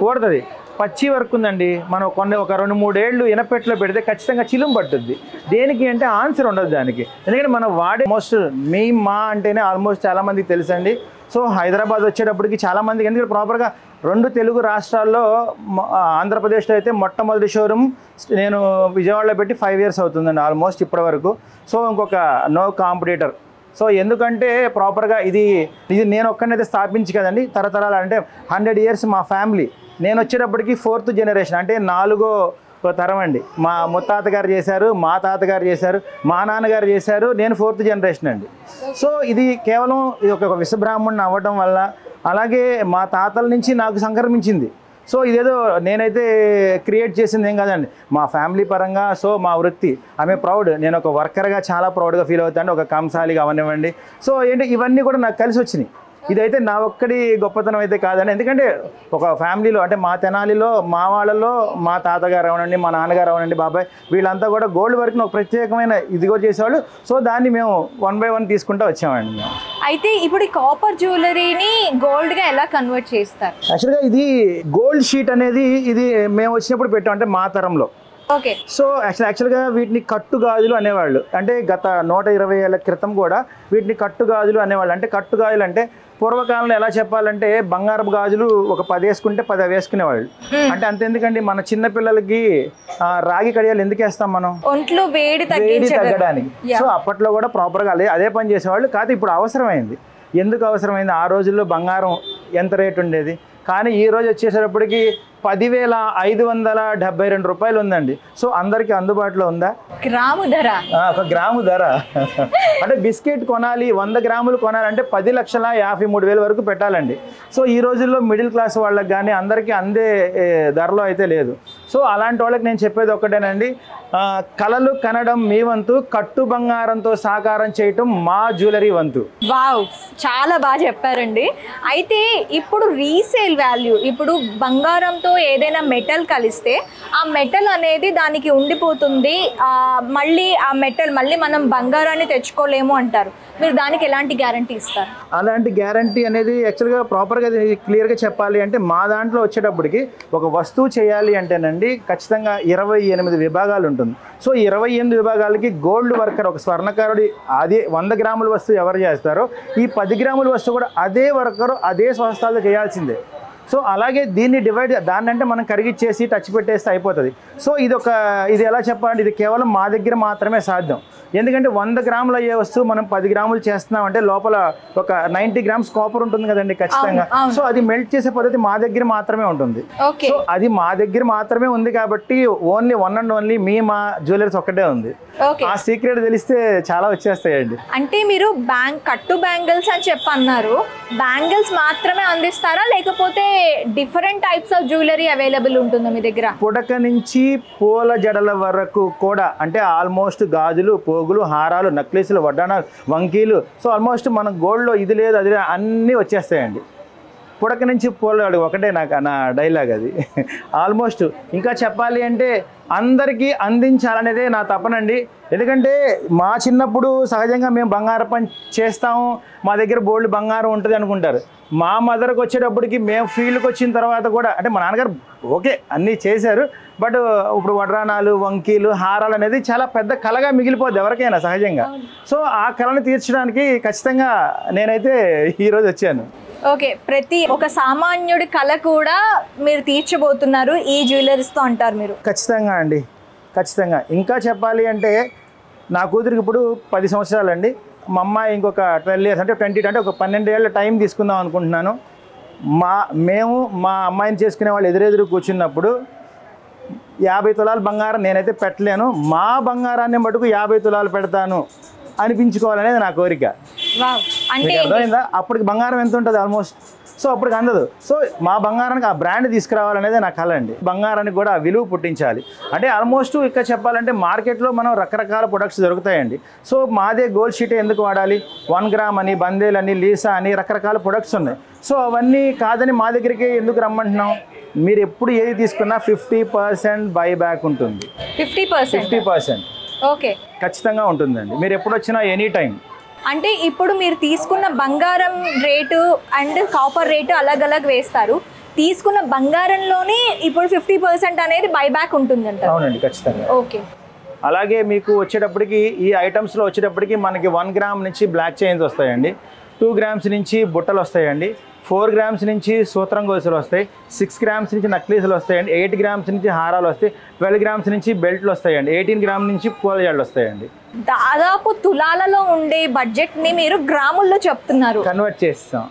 ఊడుతుంది. పచ్చి వర్క్ ఉందండి, మనం ఒక 2-3 ఏళ్ళు ఇనపెట్లో పెడితే ఖచ్చితంగా చిలుం పట్టుద్ది. దేనికి అంటే ఆన్సర్ ఉండదు దానికి. ఎందుకంటే మనం వాడే మా అంటేనే ఆల్మోస్ట్ చాలామందికి తెలుసండి. సో హైదరాబాద్ వచ్చేటప్పటికి చాలామందికి, ఎందుకంటే ప్రాపర్గా 2 తెలుగు రాష్ట్రాల్లో ఆంధ్రప్రదేశ్లో అయితే మొట్టమొదటి షోరూమ్ నేను విజయవాడలో పెట్టి 5 years అవుతుందండి ఆల్మోస్ట్ ఇప్పటి వరకు. సో ఇంకొక నో కాంపిటీటర్. సో ఎందుకంటే ప్రాపర్గా ఇది నేను ఒక్కనైతే స్థాపించి కదండి, తరతరాలు అంటే 100 years మా ఫ్యామిలీ. నేను వచ్చేటప్పటికి 4th generation, అంటే 4వ తరం అండి. మా ముత్తాత గారు చేశారు, మా తాతగారు చేశారు, మా నాన్నగారు చేశారు, నేను 4th generation అండి. సో ఇది కేవలం ఒక విశ్వబ్రాహ్మణుని అవ్వడం వల్ల, అలాగే మా తాతల నుంచి నాకు సంక్రమించింది. సో ఇదేదో నేనైతే క్రియేట్ చేసింది ఏం కాదండి, మా ఫ్యామిలీ పరంగా. సో మా వృత్తి ఆమె ప్రౌడ్, నేను ఒక వర్కర్గా చాలా ప్రౌడ్గా ఫీల్ అవుతాను, ఒక కంసాలిగా అవనివ్వండి. సో ఇవన్నీ కూడా నాకు కలిసి వచ్చినాయి. ఇదైతే నా ఒక్కడి గొప్పతనం అయితే కాదండి, ఎందుకంటే ఒక ఫ్యామిలీలో అంటే మా తెనాలిలో మా వాళ్ళలో మా తాతగారు అవనండి, మా నాన్నగారు అవనండి, బాబాయ్ వీళ్ళంతా కూడా గోల్డ్ వర్క్ని ఒక ప్రత్యేకమైన ఇదిగో చేసేవాళ్ళు. సో దాన్ని మేము 1 by 1 తీసుకుంటూ వచ్చామండి మేము. అయితే ఇప్పుడు ఈ కాపర్ జ్యువెలరీని గోల్డ్గా ఎలా కన్వర్ట్ చేస్తారు? యాక్చువల్గా ఇది గోల్డ్ షీట్ అనేది ఇది మేము వచ్చినప్పుడు పెట్టాం, అంటే మా తరంలో. ఓకే. సో యాక్చువల్గా వీటిని కట్టుగాజులు అనేవాళ్ళు. అంటే గత 120 ఏళ్ల క్రితం కూడా వీటిని కట్టుగాజులు అనేవాళ్ళు. అంటే కట్టుగాజులు అంటే పూర్వకాలంలో ఎలా చెప్పాలంటే బంగారపు గాజులు ఒక 10 వేసుకుంటే 10 వేసుకునేవాళ్ళు. అంటే అంతెందుకండి, మన చిన్న పిల్లలకి రాగి కడియాలు ఎందుకు వేస్తాం మనం? ఒంట్లో వేడి తగ్గడానికి. సో అప్పట్లో కూడా ప్రాపర్గా అదే పని చేసేవాళ్ళు. కాదు ఇప్పుడు అవసరమైంది. ఎందుకు అవసరమైంది? ఆ రోజుల్లో బంగారం ఎంత రేటు ఉండేది, కానీ ఈ రోజు వచ్చేసేటప్పటికి 10,572 రూపాయలు ఉందండి. సో అందరికీ అందుబాటులో ఉందా? ఒక గ్రాము ధర అంటే బిస్కెట్ కొనాలి, 100 గ్రాములు కొనాలంటే 10,53,000 వరకు పెట్టాలండి. సో ఈ రోజుల్లో మిడిల్ క్లాస్ వాళ్ళకి కానీ అందరికీ అందే ధరలో అయితే లేదు. సో అలాంటి వాళ్ళకి నేను చెప్పేది ఒక్కటేనండి, కలలు కనడం మీ వంతు, కట్టు బంగారంతో సాకారం చేయటం మా జ్యువెలరీ వంతు. వావ్, చాలా బాగా చెప్పారండి. అయితే ఇప్పుడు రీసేల్ వాల్యూ, ఇప్పుడు బంగారంతో ఏదైనా మెటల్ కలిస్తే ఆ మెటల్ అనేది దానికి ఉండిపోతుంది, మళ్ళీ ఆ మెటల్ మళ్ళీ మనం బంగారాన్ని తెచ్చుకోలేము అంటారు. మీరు దానికి ఎలాంటి గ్యారంటీ ఇస్తారు? అలాంటి గ్యారంటీ అనేది యాక్చువల్గా ప్రాపర్గా క్లియర్గా చెప్పాలి అంటే మా దాంట్లో వచ్చేటప్పటికి ఒక వస్తువు చేయాలి అంటేనండి ఖచ్చితంగా 28 విభాగాలు ఉంటుంది. సో 28 విభాగాలకి గోల్డ్ వర్కర్, ఒక స్వర్ణకారుడి అదే 100 గ్రాముల వస్తువు ఎవరు చేస్తారో ఈ 10 గ్రాముల వస్తువు కూడా అదే వర్కరు అదే స్వస్థాలు చేయాల్సిందే. సో అలాగే దీన్ని డివైడ్ దాన్ని అంటే మనం కరిగిచ్చేసి టచ్ పెట్టేస్తే అయిపోతుంది. సో ఇది ఎలా చెప్పాలంటే ఇది కేవలం మా దగ్గర మాత్రమే సాధ్యం. ఎందుకంటే 100 గ్రాములు అయ్యే వస్తువు మనం 10 గ్రాములు చేస్తున్నాం అంటే లోపల ఒక 90 గ్రామ్స్ కాపర్ ఉంటుంది కదండి ఖచ్చితంగా. సో అది మెల్ట్ చేసే పద్ధతి మా దగ్గర మాత్రమే ఉంటుంది. సో అది మా దగ్గర మాత్రమే ఉంది కాబట్టి ఓన్లీ వన్ అండ్ ఓన్లీ మా జ్యువెలర్స్ ఒక్కటే ఉంది. ఆ సీక్రెట్ తెలిస్తే చాలా వచ్చేస్తాయండి. అంటే మీరు కట్టు బ్యాంగిల్స్ అని చెప్పి అన్నారు, బ్యాంగిల్స్ మాత్రమే అందిస్తారా లేకపోతే different types of jewellery available ఉంటుందా మీ దగ్గర? పుడక నుంచి పూల జడల వరకు కూడా, అంటే ఆల్మోస్ట్ గాజులు, పోగులు, హారాలు, నక్లీసులు, వడ్డానాలు, వంకీలు, సో ఆల్మోస్ట్ మన గోల్డ్లో ఇది లేదు అది లేదు అన్నీ వచ్చేస్తాయండి. పుడక నుంచి పూలవాడు ఒకటే నా డైలాగ్ అది. ఆల్మోస్ట్ ఇంకా చెప్పాలి అంటే అందరికీ అందించాలనేదే నా తపనండి. ఎందుకంటే మా చిన్నప్పుడు సహజంగా మేము బంగారం పని చేస్తాము, మా దగ్గర బోల్డ్ బంగారం ఉంటుంది అనుకుంటారు. మా మదర్కి వచ్చేటప్పటికి మేము ఫీల్డ్కి వచ్చిన తర్వాత కూడా అంటే మా నాన్నగారు ఓకే అన్నీ చేశారు, బట్ ఇప్పుడు వడ్రానాలు, వంకీలు, హారాలు అనేది చాలా పెద్ద కళగా మిగిలిపోద్ది ఎవరికైనా సహజంగా. సో ఆ కళను తీర్చడానికి ఖచ్చితంగా నేనైతే ఈరోజు వచ్చాను. ఓకే, ప్రతి ఒక సామాన్యుడి కళ కూడా మీరు తీర్చబోతున్నారు ఈ జ్యువెలరీస్తో అంటారు మీరు? ఖచ్చితంగా అండి, ఖచ్చితంగా. ఇంకా చెప్పాలి అంటే నా కూతురికి ఇప్పుడు 10 సంవత్సరాలు అండి. మా అమ్మాయి ఇంకొక 12 ఇయర్స్ అంటే 20 అంటే ఒక 12 ఏళ్ళ టైం తీసుకుందాం అనుకుంటున్నాను. మేము మా అమ్మాయిని చేసుకునే వాళ్ళు ఎదురెదురు కూర్చున్నప్పుడు 50 తులాలు బంగారం నేనైతే పెట్టలేను, మా బంగారాన్ని మటుకు 50 తులాలు పెడతాను అనిపించుకోవాలనేది నా కోరిక. అంటే అర్థమైందా? అప్పటికి బంగారం ఎంత ఉంటుంది ఆల్మోస్ట్, సో అప్పటికి అందదు. సో మా బంగారానికి ఆ బ్రాండ్ తీసుకురావాలనేది నా కళ అండి. బంగారానికి కూడా ఆ విలువ పుట్టించాలి. అంటే ఆల్మోస్ట్ ఇక్కడ చెప్పాలంటే మార్కెట్లో మనం రకరకాల ప్రొడక్ట్స్ దొరుకుతాయండి. సో మాదే గోల్డ్ షీట్ ఎందుకు వాడాలి? 1 గ్రామ్ అని, బందేల్ అని, లీసా అని రకరకాల ప్రొడక్ట్స్ ఉన్నాయి. సో అవన్నీ కాదని మా దగ్గరికి ఎందుకు రమ్మంటున్నాం? మీరు ఎప్పుడు ఏది తీసుకున్నా 50% బైబ్యాక్ ఉంటుంది. 50% ఓకే ఖచ్చితంగా ఉంటుందండి. మీరు ఎప్పుడు వచ్చినా ఎనీ టైం. అంటే ఇప్పుడు మీరు తీసుకున్న బంగారం రేటు అండ్ కాపర్ రేటు అలగ్ వేస్తారు, తీసుకున్న బంగారంలోనే ఇప్పుడు 50% అనేది బైబ్యాక్ ఉంటుందంట? అవునండి, ఖచ్చితంగా. ఓకే. అలాగే మీకు వచ్చేటప్పటికి ఈ ఐటమ్స్లో వచ్చేటప్పటికి మనకి 1 గ్రామ్ నుంచి బ్లాక్ చైన్స్ వస్తాయండి, 2 గ్రామ్స్ నుంచి బుట్టలు వస్తాయండి, 4 గ్రామ్స్ నుంచి సూత్రం గొలుసులు వస్తాయి, 6 గ్రామ్స్ నుంచి నక్లీసులు వస్తాయండి, 8 గ్రామ్స్ నుంచి హారాలు వస్తాయి, 12 గ్రామ్స్ నుంచి బెల్ట్లు వస్తాయండి, 18 గ్రామ్ నుంచి పూలజాళ్ళు వస్తాయండి. దాదాపు తులాలలో ఉండే బడ్జెట్ని మీరు గ్రాముల్లో చెప్తున్నారు, కన్వర్ట్ చేస్తాం.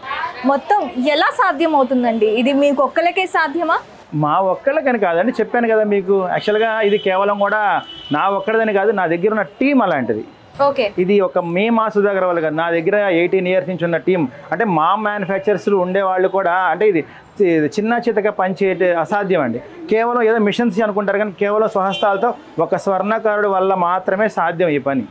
మొత్తం ఎలా సాధ్యం అవుతుందండి? ఇది మీకు ఒక్కరికే సాధ్యమా? మా ఒక్కళ్ళకని కాదండి, చెప్పాను కదా మీకు. యాక్చువల్గా ఇది కేవలం కూడా నా ఒక్కడిదని కాదు, నా దగ్గర ఉన్న టీం అలాంటిది. ఓకే. ఇది ఒక మా సుధాకర్ వాళ్ళు కాదు, నా దగ్గర 18 ఇయర్స్ నుంచి ఉన్న టీం. అంటే మా మ్యానుఫ్యాక్చరర్స్లు ఉండేవాళ్ళు కూడా, అంటే ఇది చిన్న చితక పనిచేయటే అసాధ్యం అండి. కేవలం ఏదో మిషన్స్ అనుకుంటారు కానీ కేవలం స్వహస్తాలతో ఒక స్వర్ణకారుడు వల్ల మాత్రమే సాధ్యం ఈ పని.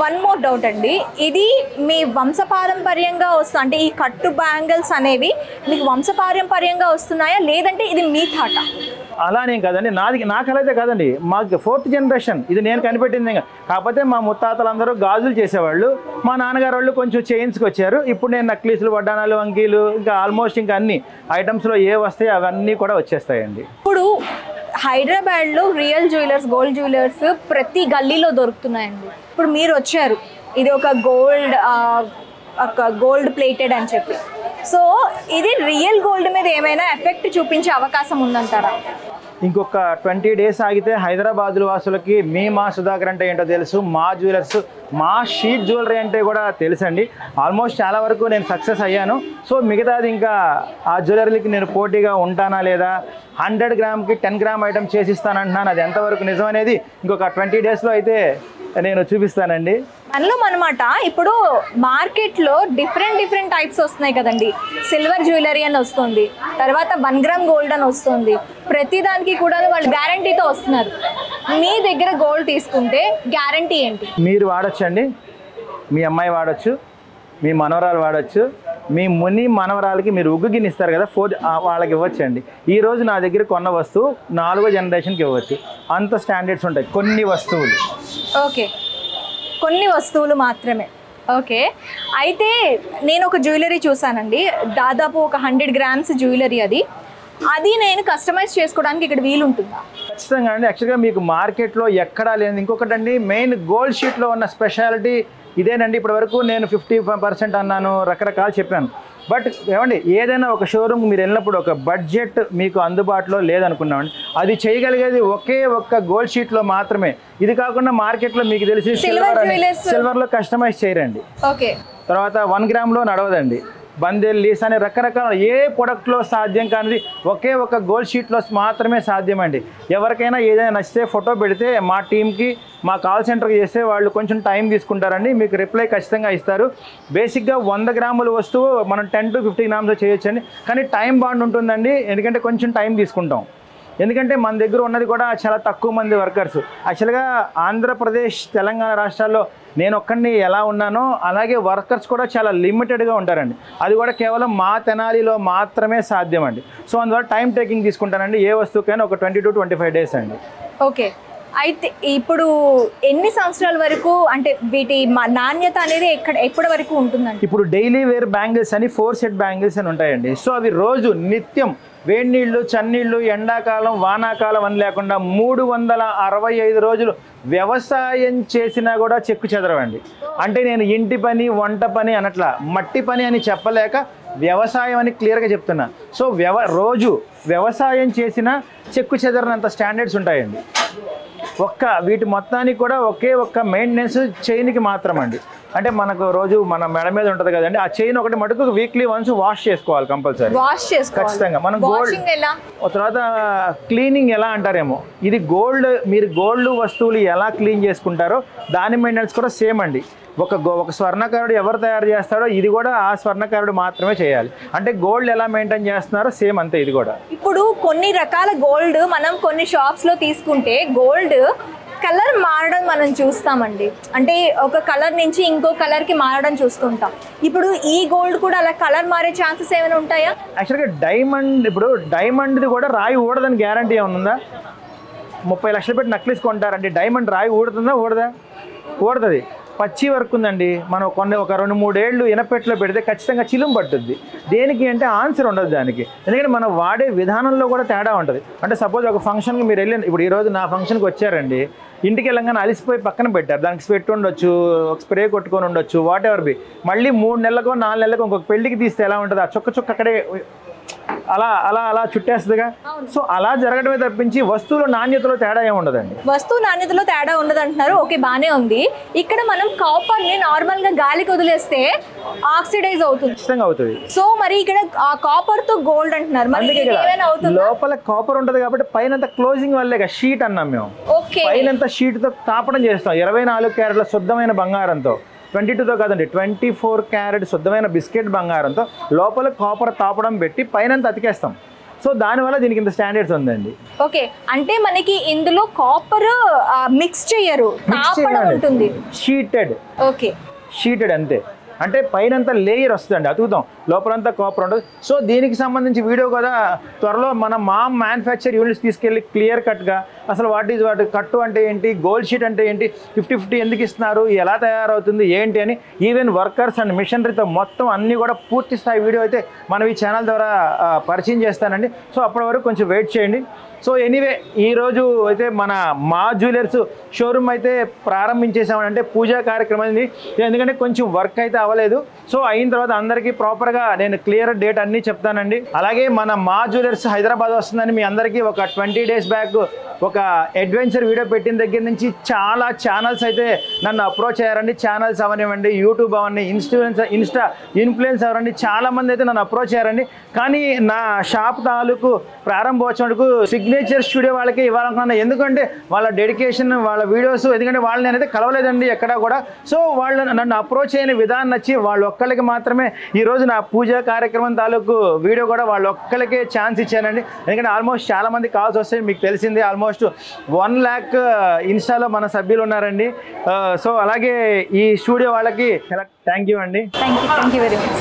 వన్ మోర్ డౌట్ అండి, ఇది మీ వంశపారంపర్యంగా వస్తుంది అంటే ఈ కట్టు బ్యాంగిల్స్ అనేవి మీకు వంశపారంపర్యంగా వస్తున్నాయా లేదంటే ఇది మీ థాట? అలానేం కాదండి, నా కళ అయితే కాదండి, మాకు 4th జనరేషన్ ఇది నేను కనిపెట్టింది. కాకపోతే మా ముత్తాతలందరూ గాజులు చేసేవాళ్ళు, మా నాన్నగారు వాళ్ళు కొంచెం చైన్స్కి వచ్చారు. ఇప్పుడు నేను నక్లీసులు, వడ్డానాలు, వంకీలు ఇంకా ఆల్మోస్ట్ ఇంకా అన్ని ఐటమ్స్లో ఏ వస్తాయి అవన్నీ కూడా వచ్చేస్తాయండి. ఇప్పుడు హైదరాబాద్లో రియల్ జ్యువెలర్స్, గోల్డ్ జ్యువెలర్స్ ప్రతి గల్లీలో దొరుకుతున్నాయండి. ఇప్పుడు మీరు వచ్చారు, ఇది ఒక గోల్డ్ ప్లేటెడ్ అని చెప్పి, సో ఇది రియల్ గోల్డ్ మీద ఏమైనా ఎఫెక్ట్ చూపించే అవకాశం ఉందంటారా? ఇంకొక 20 డేస్ ఆగితే హైదరాబాద్ వాసులకి మా సుధాకర్ అంటే ఏంటో తెలుసు, మా జ్యువెలర్స్, మా షీట్ జ్యువెలరీ అంటే కూడా తెలుసండి. ఆల్మోస్ట్ చాలా వరకు నేను సక్సెస్ అయ్యాను. సో మిగతాది ఇంకా ఆ జ్యువెలరీకి నేను పోటీగా ఉంటానా లేదా, 100 గ్రామ్కి 10 గ్రామ్ ఐటమ్ చేసిస్తానంటున్నాను. అది ఎంతవరకు నిజం అనేది ఇంకొక 20 డేస్లో అయితే నేను చూపిస్తానండి. మనలో అనమాట ఇప్పుడు మార్కెట్లో డిఫరెంట్ టైప్స్ వస్తున్నాయి కదండి. సిల్వర్ జ్యువెలరీ అని వస్తుంది, తర్వాత 1 గ్రామ్ గోల్డ్ అని వస్తుంది, ప్రతి దానికి కూడా వాళ్ళు గ్యారంటీతో వస్తున్నారు. మీ దగ్గర గోల్డ్ తీసుకుంటే గ్యారంటీ ఏంటి? మీరు వాడచ్చండి, మీ అమ్మాయి వాడచ్చు, మీ మనవరాలు వాడచ్చు, మీ మనవరాలకి మీరు ఉగ్గు గిన్నె ఇస్తారు కదా, వాళ్ళకి ఇవ్వచ్చండి. ఈరోజు నా దగ్గర కొన్న వస్తువు 4వ జనరేషన్కి ఇవ్వచ్చు. అంత స్టాండర్డ్స్ ఉంటాయి కొన్ని వస్తువులు. ఓకే, కొన్ని వస్తువులు మాత్రమే. ఓకే, అయితే నేను ఒక జ్యువెలరీ చూసానండి, దాదాపు ఒక 100 గ్రామ్స్ జ్యువెలరీ. అది నేను కస్టమైజ్ చేసుకోవడానికి ఇక్కడ వీలు ఉంటుందా? ఖచ్చితంగా అండి. యాక్చువల్గా మీకు మార్కెట్లో ఎక్కడా లేదు. ఇంకొకటి అండి, మెయిన్ గోల్డ్ షీట్లో ఉన్న స్పెషాలిటీ ఇదేనండి. ఇప్పటి వరకు నేను 50% అన్నాను, రకరకాలు చెప్పాను. బట్ ఏమండి ఏదైనా ఒక షోరూమ్ మీరు వెళ్ళినప్పుడు ఒక బడ్జెట్ మీకు అందుబాటులో లేదనుకున్నామండి, అది చేయగలిగేది ఒకే ఒక్క గోల్డ్ షీట్లో మాత్రమే. ఇది కాకుండా మార్కెట్లో మీకు తెలిసి సిల్వర్లో కస్టమైజ్ చేయరండి. ఓకే. తర్వాత 1 గ్రామ్లో నడవదండి. బందెల్ లీస్ అనే రకరకాల ఏ ప్రొడక్ట్లో సాధ్యం కానిది ఒకే ఒక గోల్డ్ షీట్లో మాత్రమే సాధ్యం అండి. ఎవరికైనా ఏదైనా నచ్చితే ఫోటో పెడితే మా టీంకి మా కాల్ సెంటర్కి చేస్తే వాళ్ళు కొంచెం టైం తీసుకుంటారండి, మీకు రిప్లై ఖచ్చితంగా ఇస్తారు. బేసిక్గా 100 గ్రాముల వస్తువు మనం 10 to 50 గ్రామ్స్ చేయొచ్చండి, కానీ టైం బాండ్ ఉంటుందండి. ఎందుకంటే కొంచెం టైం తీసుకుంటాం, ఎందుకంటే మన దగ్గర ఉన్నది కూడా చాలా తక్కువ మంది వర్కర్స్. యాక్చువల్గా ఆంధ్రప్రదేశ్ తెలంగాణ రాష్ట్రాల్లో నేను ఒక్కడిని ఎలా ఉన్నానో అలాగే వర్కర్స్ కూడా చాలా లిమిటెడ్గా ఉంటారండి. అది కూడా కేవలం మా తెనాలిలో మాత్రమే సాధ్యం అండి. సో అందువల్ల టైం టేకింగ్ తీసుకుంటానండి. ఏ వస్తువుకైనా ఒక 20 to 25 days అండి. ఓకే. అయితే ఇప్పుడు ఎన్ని సంవత్సరాల వరకు అంటే వీటి నాణ్యత అనేది ఎప్పటి వరకు ఉంటుందండి? ఇప్పుడు డైలీ వేర్ బ్యాంగిల్స్ అని 4 set బ్యాంగిల్స్ అని ఉంటాయండి. సో అవి రోజు నిత్యం వేడి నీళ్ళు, చన్నీళ్ళు, ఎండాకాలం, వానాకాలం అని లేకుండా 365 రోజులు వ్యవసాయం చేసినా కూడా చెక్కు చెదరవండి. అంటే నేను ఇంటి పని, వంట పని అనట్లా, మట్టి పని అని చెప్పలేక వ్యవసాయం అని క్లియర్గా చెప్తున్నా. సో రోజు వ్యవసాయం చేసిన చెక్కు చెదరనంత స్టాండర్డ్స్ ఉంటాయండి. వీటి మొత్తానికి కూడా ఒకే ఒక్క మెయింటెనెన్స్ చైన్కి మాత్రం అండి. అంటే మనకు రోజు మన మెడ మీద ఉంటుంది కదండి, ఆ చైన్ ఒకటి మటుకు వీక్లీ వన్స్ వాష్ చేసుకోవాలి కంపల్సరీ, ఖచ్చితంగా. మనం గోల్డ్ తర్వాత క్లీనింగ్ ఎలా అంటారేమో, ఇది గోల్డ్, మీరు గోల్డ్ వస్తువులు ఎలా క్లీన్ చేసుకుంటారో దాని మెయింటెనెన్స్ కూడా సేమ్ అండి. ఒక స్వర్ణకారుడు ఎవరు తయారు చేస్తాడో ఇది కూడా ఆ స్వర్ణకారుడు మాత్రమే చేయాలి. అంటే గోల్డ్ ఎలా మెయింటైన్ చేస్తున్నారో సేమ్ అంతే ఇది కూడా. ఇప్పుడు కొన్ని రకాల గోల్డ్ మనం కొన్ని షాప్స్లో తీసుకుంటే గోల్డ్ కలర్ మారడం మనం చూస్తామండి. అంటే ఒక కలర్ నుంచి ఇంకో కలర్కి మారడం చూస్తుంటాం. ఇప్పుడు ఈ గోల్డ్ కూడా అలా కలర్ మారే ఛాన్సెస్ ఏమైనా ఉంటాయా? యాక్చువల్గా డైమండ్ది కూడా రాయి ఊడదని గ్యారంటీ ఏమైనా ఉందా? 30 లక్షలు పెట్టి నక్లీస్ కొంటారండి, డైమండ్ రాయి ఊడుతుందా? ఊడుతుంది. పచ్చి వర్క్ ఉందండి, మనం ఒక 2-3 ఏళ్ళు ఇనపెట్లో పెడితే ఖచ్చితంగా చిలుం పట్టుద్ది. దేనికి అంటే ఆన్సర్ ఉండదు దానికి, ఎందుకంటే మనం వాడే విధానంలో కూడా తేడా ఉంటుంది. అంటే సపోజ్ ఒక ఫంక్షన్కి మీరు వెళ్ళి, ఇప్పుడు ఈరోజు నా ఫంక్షన్కి వచ్చారండి, ఇంటికి వెళ్ళంగానే అలిసిపోయి పక్కన పెట్టారు, దానికి స్వెట్ ఉండొచ్చు, ఒక స్ప్రే కొట్టుకొని ఉండొచ్చు, వాట్ ఎవర్ బి. మళ్ళీ 3 నెలలకో 4 నెలలకో ఇంకొక పెళ్ళికి తీస్తే ఎలా ఉంటుంది, ఆ చుక్క అక్కడే అలా చుట్టేస్తుందిగా. సో అలా జరగడమే తప్పించి వస్తువుల నాణ్యతలో తేడా ఏమి ఉండదండి. వస్తువు నాణ్యతలో తేడా ఉండదు అంటున్నారు. ఓకే, బాగానే ఉంది. ఇక్కడ మనం కాపర్ ని నార్మల్ గా గాలికి వదిలేస్తే ఆక్సిడైజ్ అవుతుంది, ఖచ్చితంగా అవుతుంది. సో మరి ఇక్కడ ఆ కాపర్ తో గోల్డ్ అంటున్నారు, మరి ఏమైనా అవుతుంది? లోపల కాపర్ ఉంటది కాబట్టి పైన క్లోజింగ్ వల్లే షీట్ అన్నాం మేము. పైన షీట్ తో తాపడం చేస్తాం 24 క్యారెట్ల శుద్ధమైన బంగారంతో, 22తో కాదండి 24 క్యారెట్ శుద్ధమైన బిస్కెట్ బంగారంతో లోపల కాపర్ తాపడం పెట్టి పైన అతికేస్తాం. సో దానివల్ల దీనికి ఇంత స్టాండర్డ్స్ ఉందండి. ఓకే, అంటే మనకి ఇందులో కాపర్ మిక్స్ చేయరు, తాపడం ఉంటుంది, షీటెడ్ అంతే. అంటే పైనంతా లేయర్ వస్తుందండి, అతుకుతాం, లోపలంతా కాపర్ ఉంటుంది. సో దీనికి సంబంధించి వీడియో కూడా త్వరలో మన మ్యానుఫ్యాక్చర్ యూనిట్స్ తీసుకెళ్ళి క్లియర్ కట్గా అసలు వాట్ కట్టు అంటే ఏంటి, గోల్డ్ షీట్ అంటే ఏంటి, 50-50 ఎందుకు ఇస్తున్నారు, ఎలా తయారవుతుంది ఏంటి అని, ఈవెన్ వర్కర్స్ అండ్ మిషనరీతో మొత్తం అన్నీ కూడా పూర్తి స్థాయి వీడియో అయితే మనం ఈ ఛానల్ ద్వారా పరిచయం చేస్తానండి. సో అప్పటి వరకు కొంచెం వెయిట్ చేయండి. సో ఎనీవే ఈరోజు అయితే మా జ్యువెలర్స్ షోరూమ్ అయితే ప్రారంభించేసామంటే పూజా కార్యక్రమాన్ని, ఎందుకంటే కొంచెం వర్క్ అయితే అవ్వలేదు. సో అయిన తర్వాత అందరికీ ప్రాపర్గా నేను క్లియర్ డేట్ అన్నీ చెప్తానండి. అలాగే మా జ్యువెలర్స్ హైదరాబాద్ వస్తుందని మీ అందరికీ ఒక 20 days బ్యాక్ ఒక అడ్వెంచర్ వీడియో పెట్టిన దగ్గర నుంచి చాలా ఛానల్స్ అయితే నన్ను అప్రోచ్ అయ్యారండి. ఛానల్స్ అవనివ్వండి, యూట్యూబ్ అవన్నీ, ఇన్స్టా ఇన్ఫ్లుయెన్స్ అవరండి, చాలామంది అయితే నన్ను అప్రోచ్ అయ్యారండి. కానీ నా షాప్ తాలూకు ప్రారంభోత్సవానికి సిగ్నేచర్ స్టూడియో వాళ్ళకి ఇవ్వాలనుకున్నాను, ఎందుకంటే వాళ్ళ డెడికేషన్, వాళ్ళ వీడియోస్, ఎందుకంటే వాళ్ళని నేనైతే కలవలేదండి ఎక్కడా కూడా. సో వాళ్ళు నన్ను అప్రోచ్ అయిన విధానం నచ్చి వాళ్ళు ఒక్కళ్ళకి మాత్రమే ఈరోజు నా పూజా కార్యక్రమం తాలూకు వీడియో కూడా వాళ్ళు ఒక్కళ్ళకే ఛాన్స్ ఇచ్చానండి. ఎందుకంటే ఆల్మోస్ట్ చాలామంది కాల్స్ వస్తాయి, మీకు తెలిసింది ఆల్మోస్ట్ 1 lakh ఇన్స్టాలో మన సభ్యులు ఉన్నారండి. సో అలాగే ఈ స్టూడియో వాళ్ళకి థ్యాంక్ యూ అండి. Thank you very much.